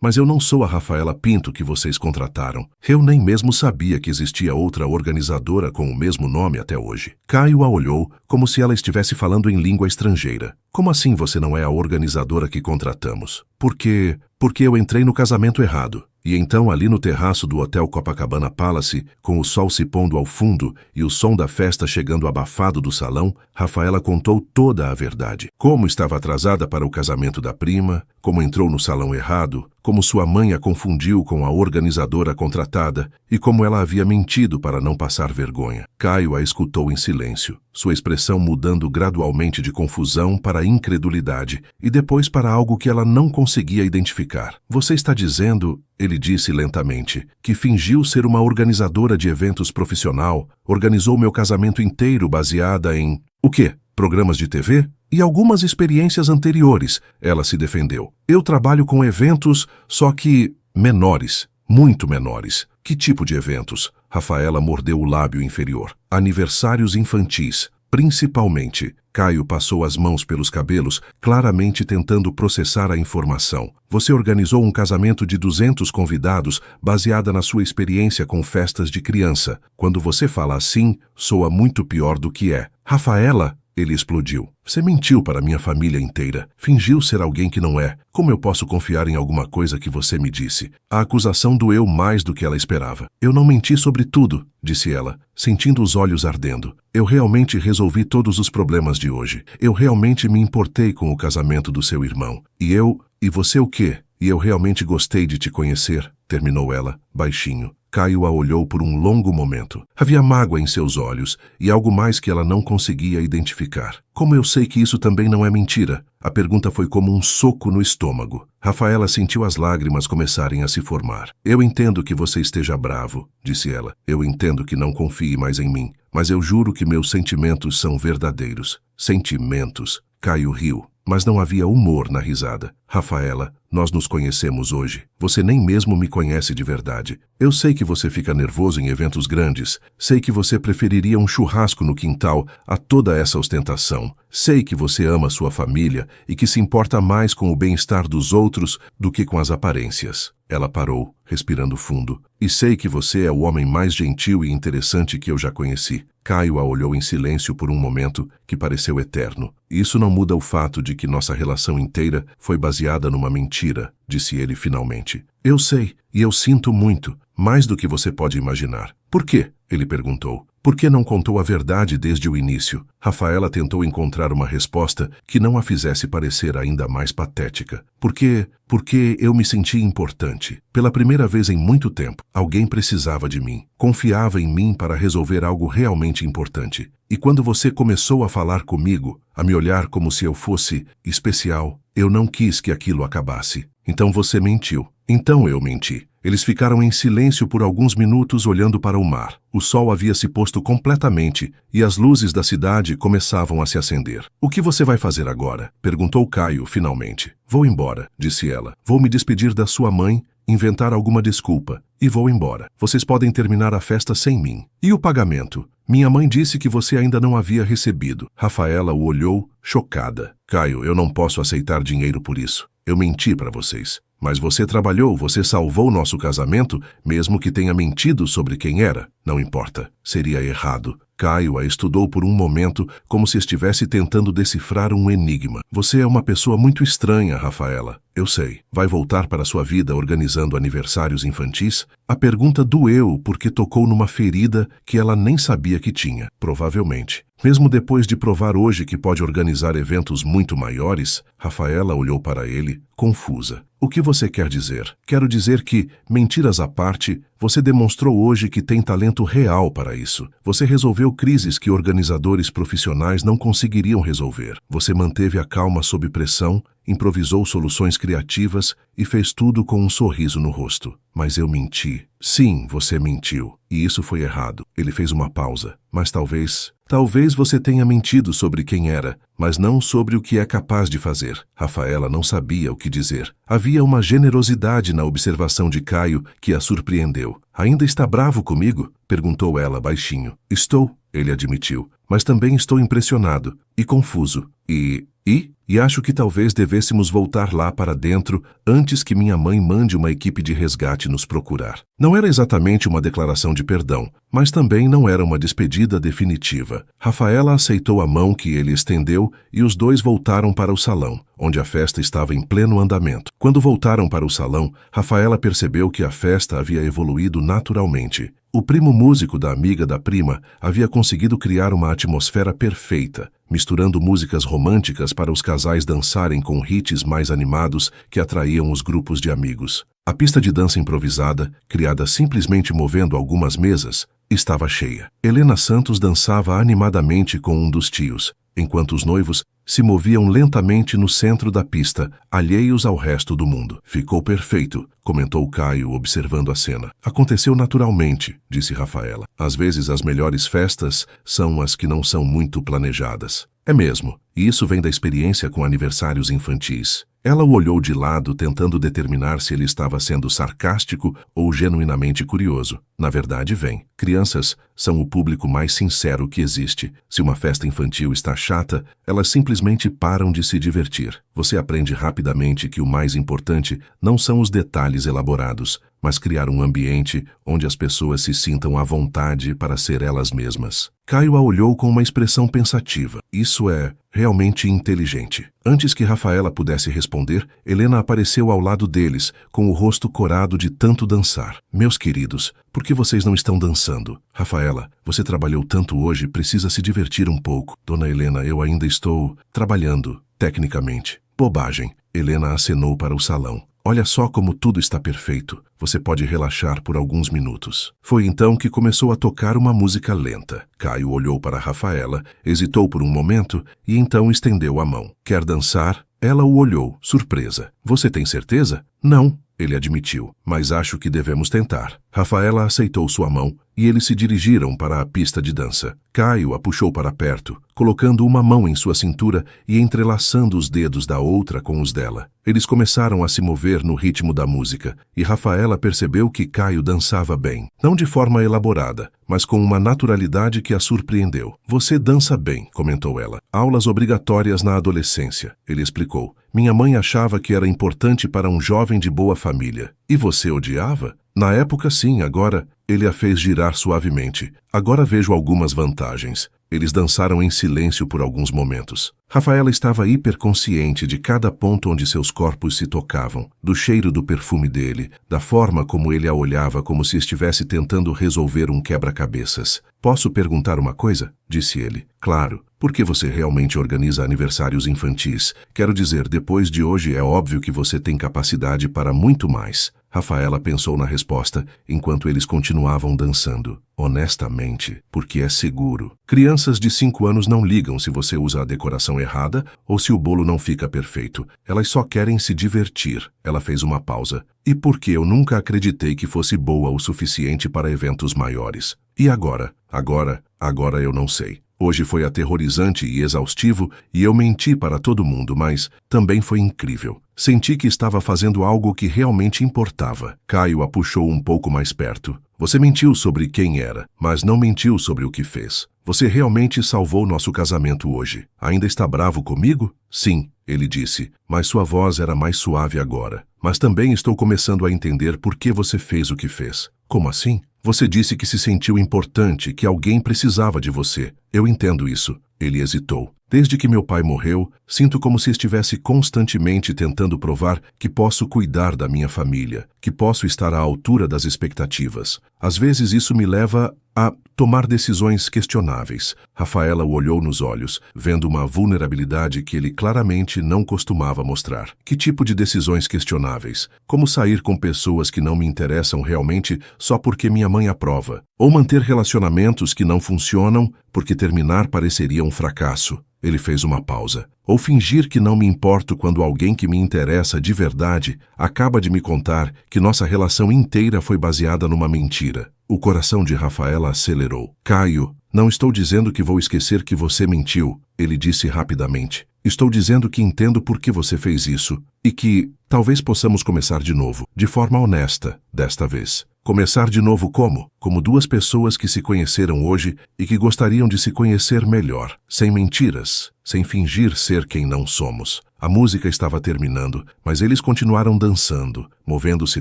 Mas eu não sou a Rafaela Pinto que vocês contrataram. Eu nem mesmo sabia que existia outra organizadora com o mesmo nome até hoje. Caio a olhou como se ela estivesse falando em língua estrangeira. Como assim você não é a organizadora que contratamos? Porque eu entrei no casamento errado. E então ali no terraço do Hotel Copacabana Palace, com o sol se pondo ao fundo e o som da festa chegando abafado do salão, Rafaela contou toda a verdade. Como estava atrasada para o casamento da prima, como entrou no salão errado, como sua mãe a confundiu com a organizadora contratada e como ela havia mentido para não passar vergonha. Caio a escutou em silêncio, sua expressão mudando gradualmente de confusão para incredulidade e depois para algo que ela não conseguia identificar. Você está dizendo, ele disse lentamente, que fingiu ser uma organizadora de eventos profissional, organizou meu casamento inteiro baseada em... O quê? Programas de TV? E algumas experiências anteriores, ela se defendeu. Eu trabalho com eventos, só que menores, muito menores. Que tipo de eventos? Rafaela mordeu o lábio inferior. Aniversários infantis. Principalmente. Caio passou as mãos pelos cabelos, claramente tentando processar a informação. Você organizou um casamento de 200 convidados, baseada na sua experiência com festas de criança. Quando você fala assim, soa muito pior do que é. Rafaela, ele explodiu. Você mentiu para minha família inteira. Fingiu ser alguém que não é. Como eu posso confiar em alguma coisa que você me disse? A acusação doeu mais do que ela esperava. Eu não menti sobre tudo, disse ela, sentindo os olhos ardendo. Eu realmente resolvi todos os problemas de hoje. Eu realmente me importei com o casamento do seu irmão. E você o quê? E eu realmente gostei de te conhecer, terminou ela, baixinho. Caio a olhou por um longo momento. Havia mágoa em seus olhos e algo mais que ela não conseguia identificar. Como eu sei que isso também não é mentira? A pergunta foi como um soco no estômago. Rafaela sentiu as lágrimas começarem a se formar. Eu entendo que você esteja bravo, disse ela. Eu entendo que não confie mais em mim, mas eu juro que meus sentimentos são verdadeiros. Sentimentos. Caio riu, mas não havia humor na risada. Rafaela, nós nos conhecemos hoje. Você nem mesmo me conhece de verdade. Eu sei que você fica nervoso em eventos grandes. Sei que você preferiria um churrasco no quintal a toda essa ostentação. Sei que você ama sua família e que se importa mais com o bem-estar dos outros do que com as aparências. Ela parou, respirando fundo. E sei que você é o homem mais gentil e interessante que eu já conheci. Caio a olhou em silêncio por um momento que pareceu eterno. Isso não muda o fato de que nossa relação inteira foi baseada numa mentira, disse ele finalmente. Eu sei, e eu sinto muito, mais do que você pode imaginar. Por quê? Ele perguntou. Por que não contou a verdade desde o início? Rafaela tentou encontrar uma resposta que não a fizesse parecer ainda mais patética. Porque eu me senti importante. Pela primeira vez em muito tempo, alguém precisava de mim. Confiava em mim para resolver algo realmente importante. E quando você começou a falar comigo, a me olhar como se eu fosse especial, eu não quis que aquilo acabasse. Então você mentiu. Então eu menti. Eles ficaram em silêncio por alguns minutos olhando para o mar. O sol havia se posto completamente e as luzes da cidade começavam a se acender. O que você vai fazer agora? Perguntou Caio, finalmente. Vou embora, disse ela. Vou me despedir da sua mãe, inventar alguma desculpa e vou embora. Vocês podem terminar a festa sem mim. E o pagamento? Minha mãe disse que você ainda não havia recebido. Rafaela o olhou, chocada. Caio, eu não posso aceitar dinheiro por isso. Eu menti para vocês. Mas você trabalhou, você salvou nosso casamento, mesmo que tenha mentido sobre quem era. Não importa. Seria errado. Caio a estudou por um momento, como se estivesse tentando decifrar um enigma. Você é uma pessoa muito estranha, Rafaela. Eu sei. Vai voltar para sua vida organizando aniversários infantis? A pergunta doeu porque tocou numa ferida que ela nem sabia que tinha. Provavelmente. Mesmo depois de provar hoje que pode organizar eventos muito maiores, Rafaela olhou para ele, confusa. O que você quer dizer? Quero dizer que, mentiras à parte, você demonstrou hoje que tem talento real para isso. Você resolveu crises que organizadores profissionais não conseguiriam resolver. Você manteve a calma sob pressão, improvisou soluções criativas e fez tudo com um sorriso no rosto. Mas eu menti. Sim, você mentiu. E isso foi errado. Ele fez uma pausa. Mas talvez você tenha mentido sobre quem era, mas não sobre o que é capaz de fazer. Rafaela não sabia o que dizer. Havia uma generosidade na observação de Caio que a surpreendeu. Ainda está bravo comigo? Perguntou ela baixinho. Estou, ele admitiu, mas também estou impressionado e confuso. E acho que talvez devêssemos voltar lá para dentro antes que minha mãe mande uma equipe de resgate nos procurar. Não era exatamente uma declaração de perdão, mas também não era uma despedida definitiva. Rafaela aceitou a mão que ele estendeu e os dois voltaram para o salão, onde a festa estava em pleno andamento. Quando voltaram para o salão, Rafaela percebeu que a festa havia evoluído naturalmente. O primo músico da amiga da prima havia conseguido criar uma atmosfera perfeita, misturando músicas românticas para os casais dançarem com hits mais animados que atraíam os grupos de amigos. A pista de dança improvisada, criada simplesmente movendo algumas mesas, estava cheia. Helena Santos dançava animadamente com um dos tios, enquanto os noivos se moviam lentamente no centro da pista, alheios ao resto do mundo. Ficou perfeito, comentou Caio, observando a cena. Aconteceu naturalmente, disse Rafaela. Às vezes as melhores festas são as que não são muito planejadas. É mesmo, e isso vem da experiência com aniversários infantis. Ela o olhou de lado, tentando determinar se ele estava sendo sarcástico ou genuinamente curioso. Na verdade, vem. Crianças são o público mais sincero que existe. Se uma festa infantil está chata, elas simplesmente param de se divertir. Você aprende rapidamente que o mais importante não são os detalhes elaborados, mas criar um ambiente onde as pessoas se sintam à vontade para ser elas mesmas. Caio a olhou com uma expressão pensativa. Isso é realmente inteligente. Antes que Rafaela pudesse responder, Helena apareceu ao lado deles, com o rosto corado de tanto dançar. Meus queridos, por que vocês não estão dançando? Rafaela, você trabalhou tanto hoje, precisa se divertir um pouco. Dona Helena, eu ainda estou trabalhando, tecnicamente. Bobagem. Helena acenou para o salão. Olha só como tudo está perfeito. Você pode relaxar por alguns minutos. Foi então que começou a tocar uma música lenta. Caio olhou para Rafaela, hesitou por um momento e então estendeu a mão. Quer dançar? Ela o olhou, surpresa. Você tem certeza? Não, ele admitiu, mas acho que devemos tentar. Rafaela aceitou sua mão e eles se dirigiram para a pista de dança. Caio a puxou para perto, colocando uma mão em sua cintura e entrelaçando os dedos da outra com os dela. Eles começaram a se mover no ritmo da música e Rafaela percebeu que Caio dançava bem. Não de forma elaborada, mas com uma naturalidade que a surpreendeu. Você dança bem, comentou ela. Aulas obrigatórias na adolescência, ele explicou. Minha mãe achava que era importante para um jovem de boa família. E você odiava? Na época sim, agora... Ele a fez girar suavemente. Agora vejo algumas vantagens. Eles dançaram em silêncio por alguns momentos. Rafaela estava hiperconsciente de cada ponto onde seus corpos se tocavam, do cheiro do perfume dele, da forma como ele a olhava como se estivesse tentando resolver um quebra-cabeças. Posso perguntar uma coisa? Disse ele. Claro. Por que você realmente organiza aniversários infantis? Quero dizer, depois de hoje é óbvio que você tem capacidade para muito mais. Rafaela pensou na resposta, enquanto eles continuavam dançando. Honestamente, porque é seguro. Crianças de 5 anos não ligam se você usa a decoração errada ou se o bolo não fica perfeito. Elas só querem se divertir. Ela fez uma pausa. E porque eu nunca acreditei que fosse boa o suficiente para eventos maiores. E agora? Agora eu não sei. Hoje foi aterrorizante e exaustivo e eu menti para todo mundo, mas também foi incrível. Senti que estava fazendo algo que realmente importava. Caio a puxou um pouco mais perto. Você mentiu sobre quem era, mas não mentiu sobre o que fez. Você realmente salvou nosso casamento hoje. Ainda está bravo comigo? Sim, ele disse, mas sua voz era mais suave agora. Mas também estou começando a entender por que você fez o que fez. Como assim? Você disse que se sentiu importante, que alguém precisava de você. Eu entendo isso. Ele hesitou. Desde que meu pai morreu, sinto como se estivesse constantemente tentando provar que posso cuidar da minha família, que posso estar à altura das expectativas. Às vezes isso me leva a tomar decisões questionáveis. Rafaela o olhou nos olhos, vendo uma vulnerabilidade que ele claramente não costumava mostrar. Que tipo de decisões questionáveis? Como sair com pessoas que não me interessam realmente só porque minha mãe aprova? Ou manter relacionamentos que não funcionam porque terminar pareceria um fracasso? Ele fez uma pausa. Ou fingir que não me importo quando alguém que me interessa de verdade acaba de me contar que nossa relação inteira foi baseada numa mentira. O coração de Rafaela acelerou. Caio, não estou dizendo que vou esquecer que você mentiu, ele disse rapidamente. Estou dizendo que entendo por que você fez isso e que talvez possamos começar de novo, de forma honesta, desta vez. Começar de novo como? Como duas pessoas que se conheceram hoje e que gostariam de se conhecer melhor, sem mentiras, sem fingir ser quem não somos. A música estava terminando, mas eles continuaram dançando, movendo-se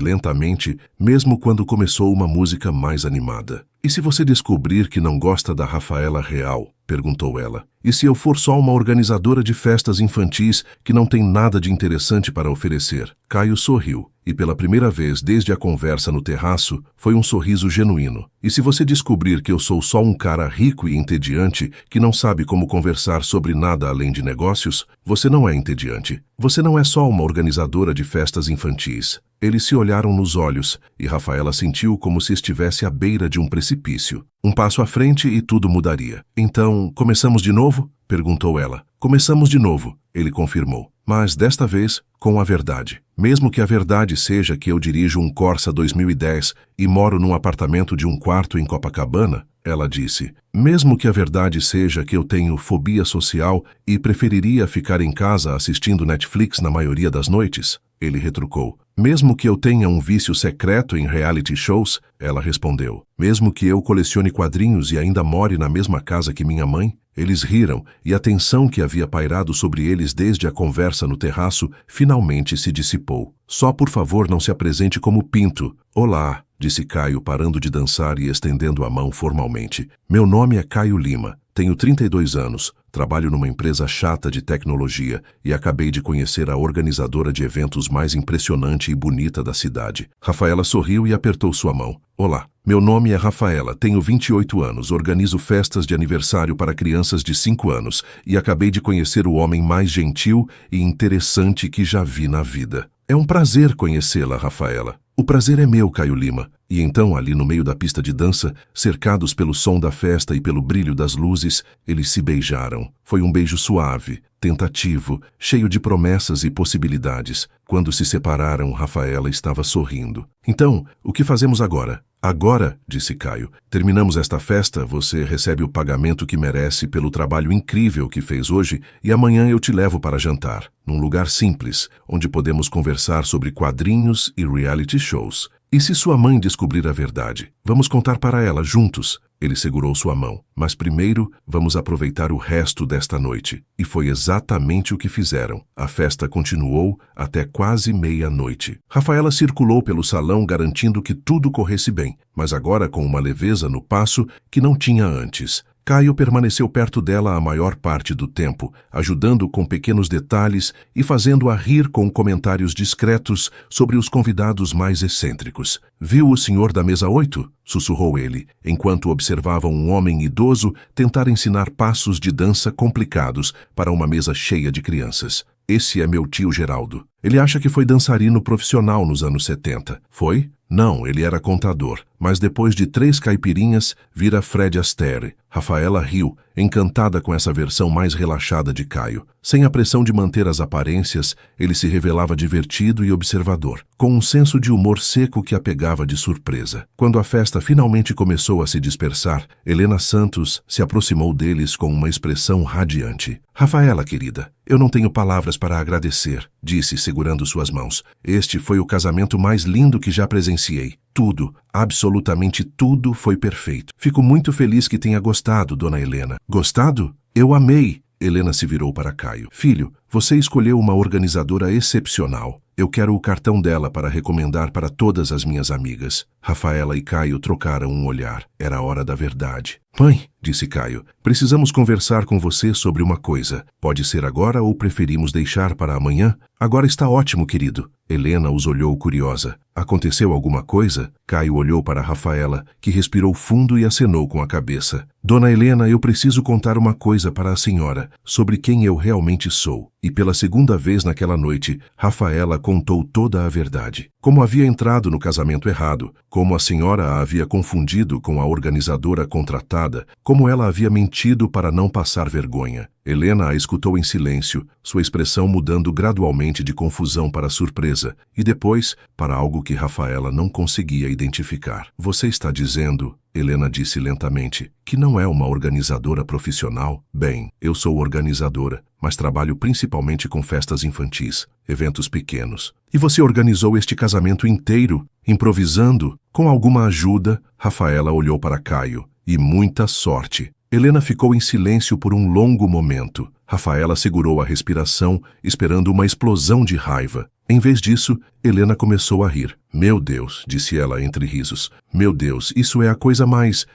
lentamente, mesmo quando começou uma música mais animada. E se você descobrir que não gosta da Rafaela real? Perguntou ela. E se eu for só uma organizadora de festas infantis que não tem nada de interessante para oferecer? Caio sorriu, e pela primeira vez desde a conversa no terraço, foi um sorriso genuíno. E se você descobrir que eu sou só um cara rico e entediante que não sabe como conversar sobre nada além de negócios, você não é entediante. Você não é só uma organizadora de festas infantis. Eles se olharam nos olhos e Rafaela sentiu como se estivesse à beira de um precipício. Um passo à frente e tudo mudaria. Então, começamos de novo? Perguntou ela. Começamos de novo, ele confirmou. Mas desta vez, com a verdade. Mesmo que a verdade seja que eu dirijo um Corsa 2010 e moro num apartamento de um quarto em Copacabana, ela disse. Mesmo que a verdade seja que eu tenho fobia social e preferiria ficar em casa assistindo Netflix na maioria das noites, ele retrucou. Mesmo que eu tenha um vício secreto em reality shows, ela respondeu. Mesmo que eu colecione quadrinhos e ainda more na mesma casa que minha mãe? Eles riram, e a tensão que havia pairado sobre eles desde a conversa no terraço finalmente se dissipou. Só por favor não se apresente como Pinto. Olá, disse Caio parando de dançar e estendendo a mão formalmente. Meu nome é Caio Lima, tenho 32 anos, trabalho numa empresa chata de tecnologia e acabei de conhecer a organizadora de eventos mais impressionante e bonita da cidade. Rafaela sorriu e apertou sua mão. Olá, meu nome é Rafaela, tenho 28 anos, organizo festas de aniversário para crianças de 5 anos e acabei de conhecer o homem mais gentil e interessante que já vi na vida. É um prazer conhecê-la, Rafaela. O prazer é meu, Caio Lima. E então, ali no meio da pista de dança, cercados pelo som da festa e pelo brilho das luzes, eles se beijaram. Foi um beijo suave, tentativo, cheio de promessas e possibilidades. Quando se separaram, Rafaela estava sorrindo. Então, o que fazemos agora? Agora, disse Caio, terminamos esta festa, você recebe o pagamento que merece pelo trabalho incrível que fez hoje e amanhã eu te levo para jantar, num lugar simples, onde podemos conversar sobre quadrinhos e reality shows. E se sua mãe descobrir a verdade? Vamos contar para ela, juntos. Ele segurou sua mão. Mas primeiro, vamos aproveitar o resto desta noite. E foi exatamente o que fizeram. A festa continuou até quase meia-noite. Rafaela circulou pelo salão garantindo que tudo corresse bem, mas agora com uma leveza no passo que não tinha antes. Caio permaneceu perto dela a maior parte do tempo, ajudando com pequenos detalhes e fazendo-a rir com comentários discretos sobre os convidados mais excêntricos. Viu o senhor da mesa 8? Sussurrou ele, enquanto observava um homem idoso tentar ensinar passos de dança complicados para uma mesa cheia de crianças. Esse é meu tio Geraldo. Ele acha que foi dançarino profissional nos anos 70. Foi? Não, ele era contador. Mas depois de 3 caipirinhas, vira Fred Astaire. Rafaela riu, encantada com essa versão mais relaxada de Caio. Sem a pressão de manter as aparências, ele se revelava divertido e observador, com um senso de humor seco que a pegava de surpresa. Quando a festa finalmente começou a se dispersar, Helena Santos se aproximou deles com uma expressão radiante. Rafaela, querida, eu não tenho palavras para agradecer, disse, segurando suas mãos. Este foi o casamento mais lindo que já presenciei. Tudo, absolutamente tudo foi perfeito. Fico muito feliz que tenha gostado, dona Helena. Gostado? Eu amei. Helena se virou para Caio. Filho, você escolheu uma organizadora excepcional. Eu quero o cartão dela para recomendar para todas as minhas amigas. Rafaela e Caio trocaram um olhar. Era a hora da verdade. Mãe, disse Caio, precisamos conversar com você sobre uma coisa. Pode ser agora ou preferimos deixar para amanhã? Agora está ótimo, querido. Helena os olhou curiosa. Aconteceu alguma coisa? Caio olhou para Rafaela, que respirou fundo e acenou com a cabeça. Dona Helena, eu preciso contar uma coisa para a senhora, sobre quem eu realmente sou. E pela segunda vez naquela noite, Rafaela contou toda a verdade. Como havia entrado no casamento errado, como a senhora a havia confundido com a organizadora contratada, como ela havia mentido para não passar vergonha. Helena a escutou em silêncio, sua expressão mudando gradualmente de confusão para surpresa, e depois para algo que Rafaela não conseguia identificar. Você está dizendo, Helena disse lentamente, que não é uma organizadora profissional? Bem, eu sou organizadora, mas trabalho principalmente com festas infantis, eventos pequenos. E você organizou este casamento inteiro, improvisando? Com alguma ajuda? Rafaela olhou para Caio. E muita sorte. Helena ficou em silêncio por um longo momento. Rafaela segurou a respiração, esperando uma explosão de raiva. Em vez disso, Helena começou a rir. Meu Deus, disse ela entre risos. Meu Deus, isso é a coisa mais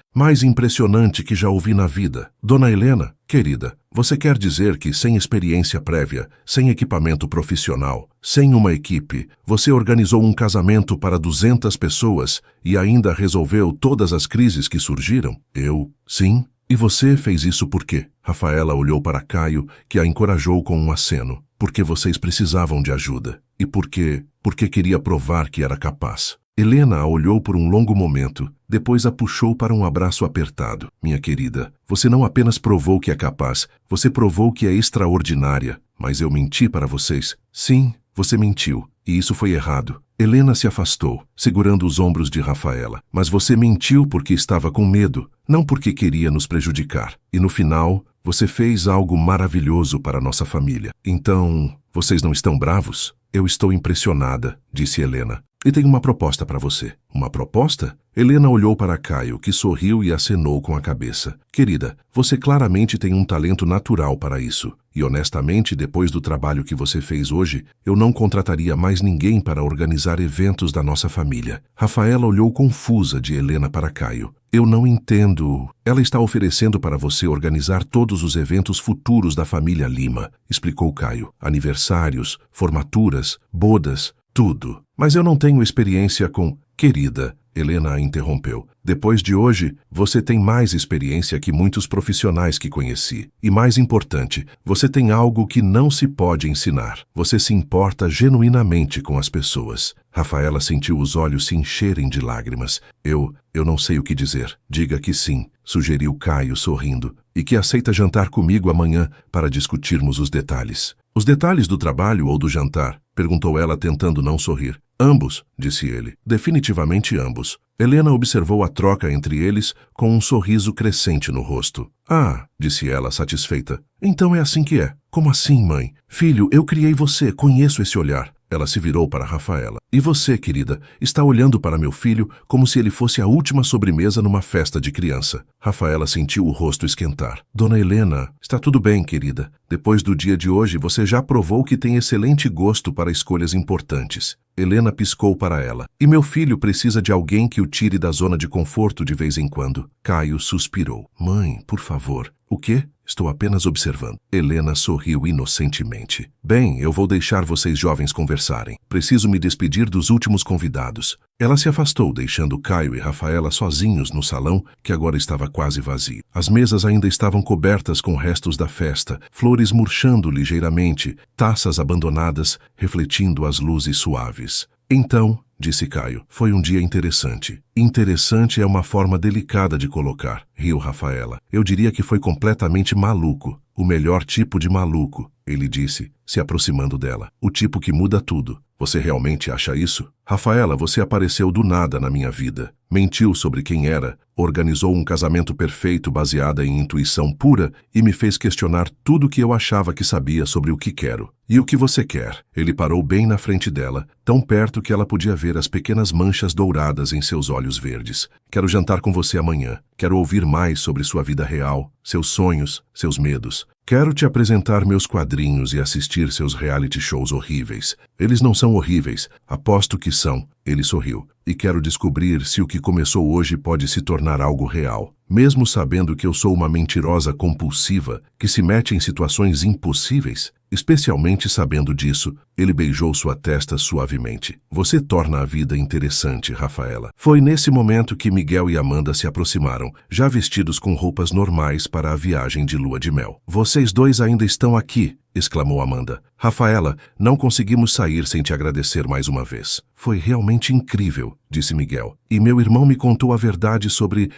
impressionante que já ouvi na vida. Dona Helena, querida, você quer dizer que sem experiência prévia, sem equipamento profissional, sem uma equipe, você organizou um casamento para 200 pessoas e ainda resolveu todas as crises que surgiram? Sim. E você fez isso por quê? Rafaela olhou para Caio, que a encorajou com um aceno. Porque vocês precisavam de ajuda. E porque queria provar que era capaz. Helena a olhou por um longo momento, depois a puxou para um abraço apertado. Minha querida, você não apenas provou que é capaz, você provou que é extraordinária. Mas eu menti para vocês? Sim, você mentiu. E isso foi errado. Helena se afastou, segurando os ombros de Rafaela. Mas você mentiu porque estava com medo. não porque queria nos prejudicar. E no final, você fez algo maravilhoso para nossa família. Então, vocês não estão bravos? Eu estou impressionada, disse Helena. E tenho uma proposta para você. Uma proposta? Helena olhou para Caio, que sorriu e acenou com a cabeça. Querida, você claramente tem um talento natural para isso. E honestamente, depois do trabalho que você fez hoje, eu não contrataria mais ninguém para organizar eventos da nossa família. Rafaela olhou confusa de Helena para Caio. Eu não entendo. Ela está oferecendo para você organizar todos os eventos futuros da família Lima, explicou Caio. Aniversários, formaturas, bodas, tudo. Mas eu não tenho experiência com... Querida, Helena a interrompeu. Depois de hoje, você tem mais experiência que muitos profissionais que conheci. E mais importante, você tem algo que não se pode ensinar. Você se importa genuinamente com as pessoas. Rafaela sentiu os olhos se encherem de lágrimas. Eu não sei o que dizer. Diga que sim, sugeriu Caio sorrindo. E que aceita jantar comigo amanhã para discutirmos os detalhes. Os detalhes do trabalho ou do jantar? Perguntou ela tentando não sorrir. Ambos, disse ele. Definitivamente ambos. Helena observou a troca entre eles com um sorriso crescente no rosto. Ah, disse ela satisfeita. Então é assim que é. Como assim, mãe? Filho, eu criei você, conheço esse olhar. Ela se virou para Rafaela. E você, querida, está olhando para meu filho como se ele fosse a última sobremesa numa festa de criança. Rafaela sentiu o rosto esquentar. Dona Helena, está tudo bem, querida. Depois do dia de hoje, você já provou que tem excelente gosto para escolhas importantes. Helena piscou para ela. E meu filho precisa de alguém que o tire da zona de conforto de vez em quando. Caio suspirou. Mãe, por favor. O quê? Estou apenas observando. Helena sorriu inocentemente. Bem, eu vou deixar vocês jovens conversarem. Preciso me despedir dos últimos convidados. Ela se afastou, deixando Caio e Rafaela sozinhos no salão, que agora estava quase vazio. As mesas ainda estavam cobertas com restos da festa, flores murchando ligeiramente, taças abandonadas, refletindo as luzes suaves. Então, disse Caio, foi um dia interessante. Interessante é uma forma delicada de colocar, riu Rafaela. Eu diria que foi completamente maluco. O melhor tipo de maluco, ele disse, se aproximando dela. O tipo que muda tudo. Você realmente acha isso? Rafaela, você apareceu do nada na minha vida. Mentiu sobre quem era, organizou um casamento perfeito baseado em intuição pura e me fez questionar tudo o que eu achava que sabia sobre o que quero. E o que você quer? Ele parou bem na frente dela, tão perto que ela podia ver as pequenas manchas douradas em seus olhos verdes. Quero jantar com você amanhã. Quero ouvir mais sobre sua vida real, seus sonhos, seus medos. Quero te apresentar meus quadrinhos e assistir seus reality shows horríveis. Eles não são horríveis, aposto que são. Ele sorriu. E quero descobrir se o que começou hoje pode se tornar algo real. Mesmo sabendo que eu sou uma mentirosa compulsiva que se mete em situações impossíveis. Especialmente sabendo disso, ele beijou sua testa suavemente. Você torna a vida interessante, Rafaela. Foi nesse momento que Miguel e Amanda se aproximaram, já vestidos com roupas normais para a viagem de lua de mel. Vocês dois ainda estão aqui, exclamou Amanda. Rafaela, não conseguimos sair sem te agradecer mais uma vez. Foi realmente incrível, disse Miguel. E meu irmão me contou a verdade sobre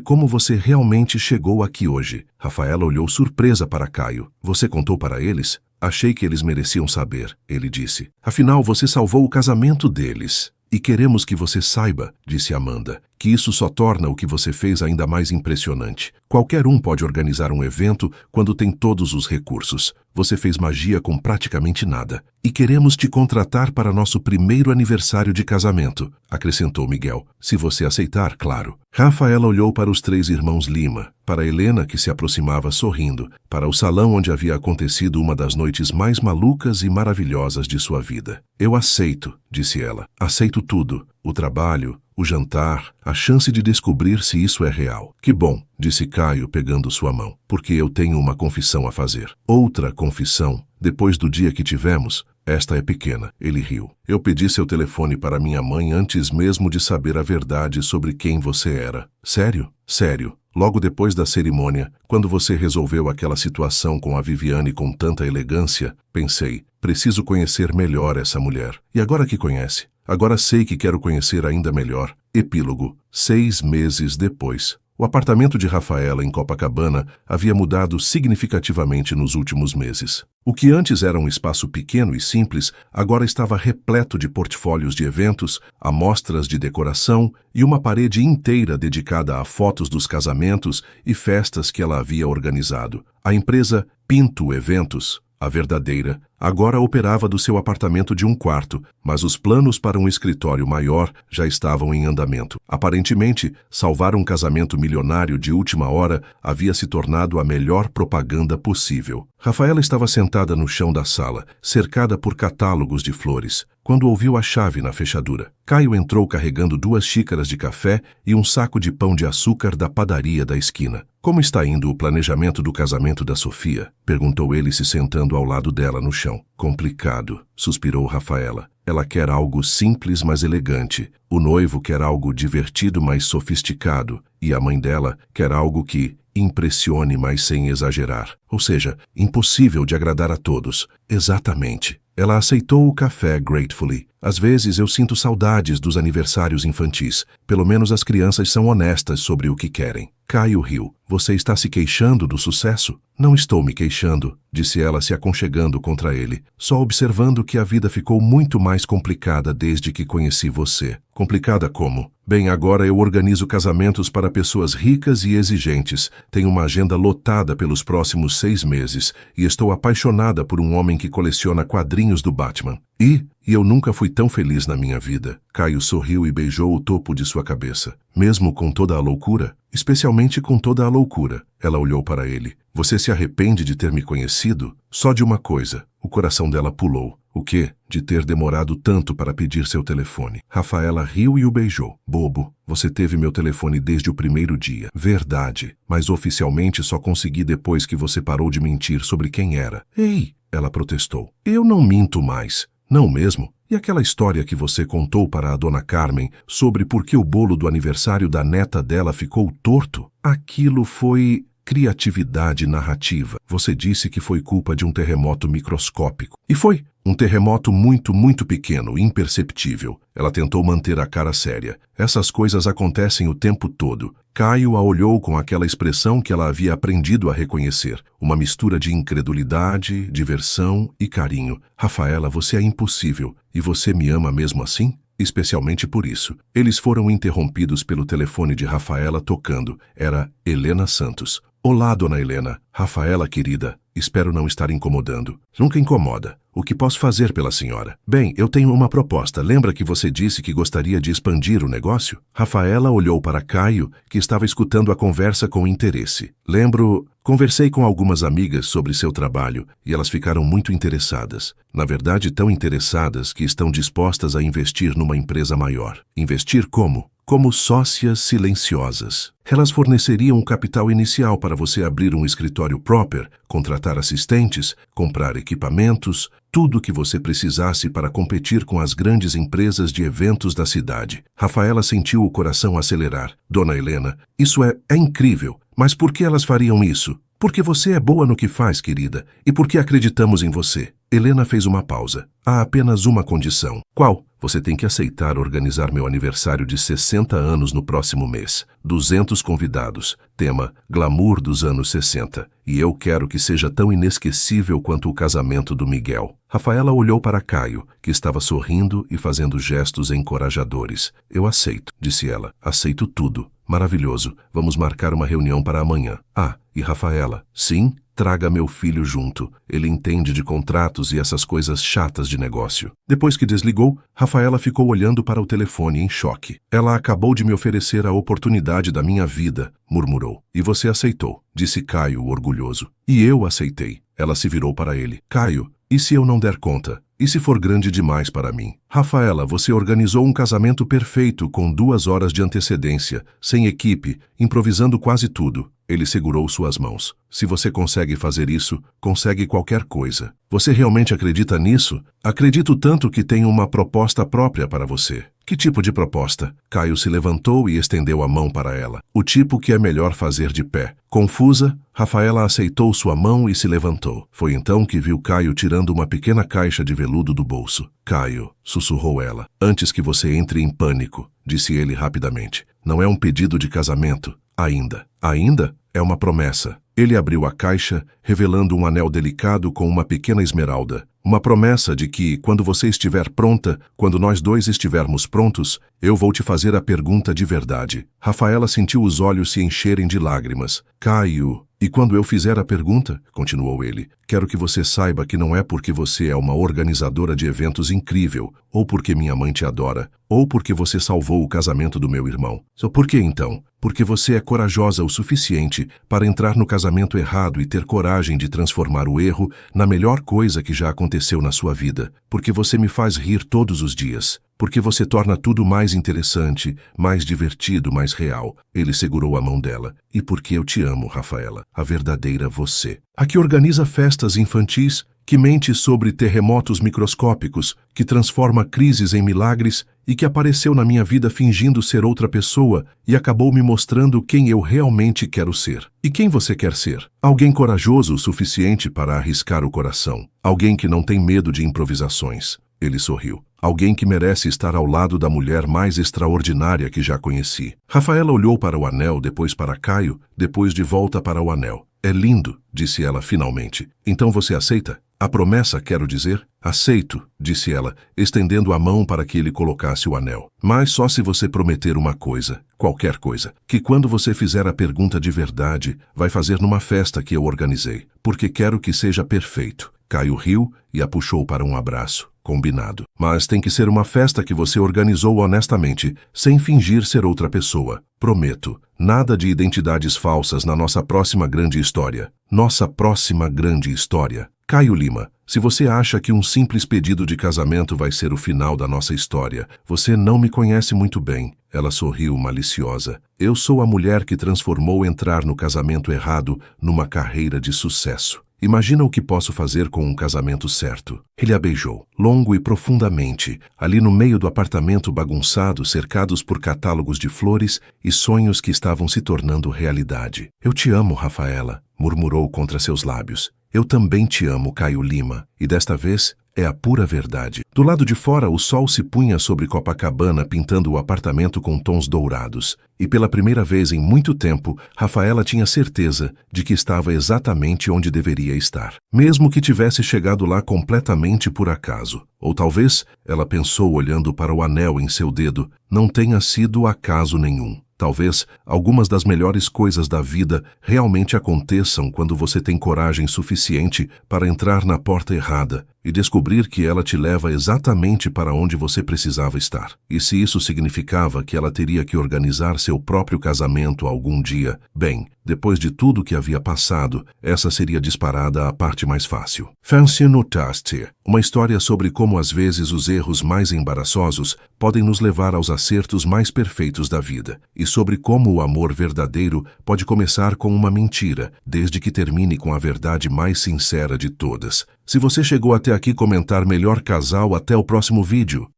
como você realmente chegou aqui hoje. Rafaela olhou surpresa para Caio. Você contou para eles? Achei que eles mereciam saber, ele disse. Afinal, você salvou o casamento deles. E queremos que você saiba, disse Amanda, que isso só torna o que você fez ainda mais impressionante. Qualquer um pode organizar um evento quando tem todos os recursos. Você fez magia com praticamente nada. E queremos te contratar para nosso primeiro aniversário de casamento, acrescentou Miguel. Se você aceitar, claro. Rafaela olhou para os três irmãos Lima, para Helena, que se aproximava sorrindo, para o salão onde havia acontecido uma das noites mais malucas e maravilhosas de sua vida. Eu aceito, disse ela. Aceito tudo. O trabalho, o jantar, a chance de descobrir se isso é real. Que bom, disse Caio pegando sua mão, porque eu tenho uma confissão a fazer. Outra confissão, depois do dia que tivemos. Esta é pequena, ele riu. Eu pedi seu telefone para minha mãe antes mesmo de saber a verdade sobre quem você era. Sério? Sério. Logo depois da cerimônia, quando você resolveu aquela situação com a Viviane com tanta elegância, pensei, preciso conhecer melhor essa mulher. E agora que conhece? Agora sei que quero conhecer ainda melhor. Epílogo. 6 meses depois. O apartamento de Rafaela em Copacabana havia mudado significativamente nos últimos meses. O que antes era um espaço pequeno e simples, agora estava repleto de portfólios de eventos, amostras de decoração e uma parede inteira dedicada a fotos dos casamentos e festas que ela havia organizado. A empresa Pinto Eventos, a verdadeira, agora operava do seu apartamento de um quarto, mas os planos para um escritório maior já estavam em andamento. Aparentemente, salvar um casamento milionário de última hora havia se tornado a melhor propaganda possível. Rafaela estava sentada no chão da sala, cercada por catálogos de flores, quando ouviu a chave na fechadura. Caio entrou carregando 2 xícaras de café e um saco de pão de açúcar da padaria da esquina. "Como está indo o planejamento do casamento da Sofia?" perguntou ele, se sentando ao lado dela no chão. "Complicado", suspirou Rafaela. "Ela quer algo simples, mas elegante. O noivo quer algo divertido, mas sofisticado. E a mãe dela quer algo que impressione, mas sem exagerar. Ou seja, impossível de agradar a todos." "Exatamente." Ela aceitou o café gratefully. "Às vezes eu sinto saudades dos aniversários infantis. Pelo menos as crianças são honestas sobre o que querem." Caio riu. "Você está se queixando do sucesso?" "Não estou me queixando", disse ela, se aconchegando contra ele. "Só observando que a vida ficou muito mais complicada desde que conheci você." "Complicada como?" "Bem, agora eu organizo casamentos para pessoas ricas e exigentes. Tenho uma agenda lotada pelos próximos 6 meses e estou apaixonada por um homem que coleciona quadrinhos do Batman. E eu nunca fui tão feliz na minha vida." Caio sorriu e beijou o topo de sua cabeça. "Mesmo com toda a loucura?" "Especialmente com toda a loucura." Ela olhou para ele. "Você se arrepende de ter me conhecido?" "Só de uma coisa." O coração dela pulou. "O quê?" "De ter demorado tanto para pedir seu telefone." Rafaela riu e o beijou. "Bobo, você teve meu telefone desde o primeiro dia." "Verdade, mas oficialmente só consegui depois que você parou de mentir sobre quem era." "Ei!" ela protestou. "Eu não minto mais." "Não mesmo? E aquela história que você contou para a dona Carmen sobre por que o bolo do aniversário da neta dela ficou torto? Aquilo foi criatividade narrativa. Você disse que foi culpa de um terremoto microscópico. E foi um terremoto muito, muito pequeno, imperceptível." Ela tentou manter a cara séria. "Essas coisas acontecem o tempo todo." Caio a olhou com aquela expressão que ela havia aprendido a reconhecer. Uma mistura de incredulidade, diversão e carinho. "Rafaela, você é impossível. E você me ama mesmo assim?" "Especialmente por isso." Eles foram interrompidos pelo telefone de Rafaela tocando. Era Helena Santos. "Olá, dona Helena." "Rafaela, querida, espero não estar incomodando." "Nunca incomoda. O que posso fazer pela senhora?" "Bem, eu tenho uma proposta. Lembra que você disse que gostaria de expandir o negócio?" Rafaela olhou para Caio, que estava escutando a conversa com interesse. "Lembro, conversei com algumas amigas sobre seu trabalho e elas ficaram muito interessadas. Na verdade, tão interessadas que estão dispostas a investir numa empresa maior." "Investir como?" "Como sócias silenciosas. Elas forneceriam um capital inicial para você abrir um escritório proper, contratar assistentes, comprar equipamentos, tudo o que você precisasse para competir com as grandes empresas de eventos da cidade." Rafaela sentiu o coração acelerar. "Dona Helena, isso é incrível. Mas por que elas fariam isso?" "Porque você é boa no que faz, querida, e porque acreditamos em você." Helena fez uma pausa. "Há apenas uma condição." "Qual?" "Você tem que aceitar organizar meu aniversário de 60 anos no próximo mês. 200 convidados. Tema: glamour dos anos 60. E eu quero que seja tão inesquecível quanto o casamento do Miguel." Rafaela olhou para Caio, que estava sorrindo e fazendo gestos encorajadores. "Eu aceito", disse ela. "Aceito tudo." "Maravilhoso. Vamos marcar uma reunião para amanhã." "Ah, e Rafaela?" "Sim? Traga meu filho junto. Ele entende de contratos e essas coisas chatas de negócio." Depois que desligou, Rafaela ficou olhando para o telefone em choque. "Ela acabou de me oferecer a oportunidade da minha vida", murmurou. "E você aceitou", disse Caio, orgulhoso. "E eu aceitei." Ela se virou para ele. "Caio, e se eu não der conta? E se for grande demais para mim?" "Rafaela, você organizou um casamento perfeito com 2 horas de antecedência, sem equipe, improvisando quase tudo." Ele segurou suas mãos. "Se você consegue fazer isso, consegue qualquer coisa." "Você realmente acredita nisso?" "Acredito tanto que tenho uma proposta própria para você." "Que tipo de proposta?" Caio se levantou e estendeu a mão para ela. "O tipo que é melhor fazer de pé." Confusa, Rafaela aceitou sua mão e se levantou. Foi então que viu Caio tirando uma pequena caixa de veludo do bolso. "Caio", sussurrou ela. "Antes que você entre em pânico", disse ele rapidamente. "Não é um pedido de casamento. Ainda. Ainda? É uma promessa. Ele abriu a caixa, revelando um anel delicado com uma pequena esmeralda. Uma promessa de que, quando você estiver pronta, quando nós dois estivermos prontos, eu vou te fazer a pergunta de verdade. Rafaela sentiu os olhos se encherem de lágrimas. Caio, e quando eu fizer a pergunta, continuou ele, quero que você saiba que não é porque você é uma organizadora de eventos incrível, ou porque minha mãe te adora, ou porque você salvou o casamento do meu irmão. Por que então? Porque você é corajosa o suficiente para entrar no casamento errado e ter coragem de transformar o erro na melhor coisa que já aconteceu na sua vida. Porque você me faz rir todos os dias. Porque você torna tudo mais interessante, mais divertido, mais real. Ele segurou a mão dela. E porque eu te amo, Rafaela, a verdadeira você. A que organiza festas infantis, que mente sobre terremotos microscópicos, que transforma crises em milagres e que apareceu na minha vida fingindo ser outra pessoa e acabou me mostrando quem eu realmente quero ser. E quem você quer ser? Alguém corajoso o suficiente para arriscar o coração. Alguém que não tem medo de improvisações. Ele sorriu. Alguém que merece estar ao lado da mulher mais extraordinária que já conheci. Rafaela olhou para o anel, depois para Caio, depois de volta para o anel. É lindo, disse ela finalmente. Então você aceita? A promessa, quero dizer? Aceito, disse ela, estendendo a mão para que ele colocasse o anel. Mas só se você prometer uma coisa, qualquer coisa, que quando você fizer a pergunta de verdade, vai fazer numa festa que eu organizei, porque quero que seja perfeito. Caio riu e a puxou para um abraço. Combinado. Mas tem que ser uma festa que você organizou honestamente, sem fingir ser outra pessoa. Prometo. Nada de identidades falsas na nossa próxima grande história. Nossa próxima grande história. Caio Lima, se você acha que um simples pedido de casamento vai ser o final da nossa história, você não me conhece muito bem. Ela sorriu maliciosa. Eu sou a mulher que transformou entrar no casamento errado numa carreira de sucesso. Imagina o que posso fazer com um casamento certo. Ele a beijou, longo e profundamente, ali no meio do apartamento bagunçado, cercados por catálogos de flores e sonhos que estavam se tornando realidade. Eu te amo, Rafaela, murmurou contra seus lábios. Eu também te amo, Caio Lima, e desta vez é a pura verdade. Do lado de fora, o sol se punha sobre Copacabana, pintando o apartamento com tons dourados. E pela primeira vez em muito tempo, Rafaela tinha certeza de que estava exatamente onde deveria estar. Mesmo que tivesse chegado lá completamente por acaso. Ou talvez, ela pensou olhando para o anel em seu dedo, não tenha sido acaso nenhum. Talvez algumas das melhores coisas da vida realmente aconteçam quando você tem coragem suficiente para entrar na porta errada e descobrir que ela te leva exatamente para onde você precisava estar. E se isso significava que ela teria que organizar seu próprio casamento algum dia, bem, depois de tudo que havia passado, essa seria disparada a parte mais fácil. Fancy Notaste, uma história sobre como às vezes os erros mais embaraçosos podem nos levar aos acertos mais perfeitos da vida, e sobre como o amor verdadeiro pode começar com uma mentira, desde que termine com a verdade mais sincera de todas. Se você chegou até aqui, comentar melhor casal, até o próximo vídeo.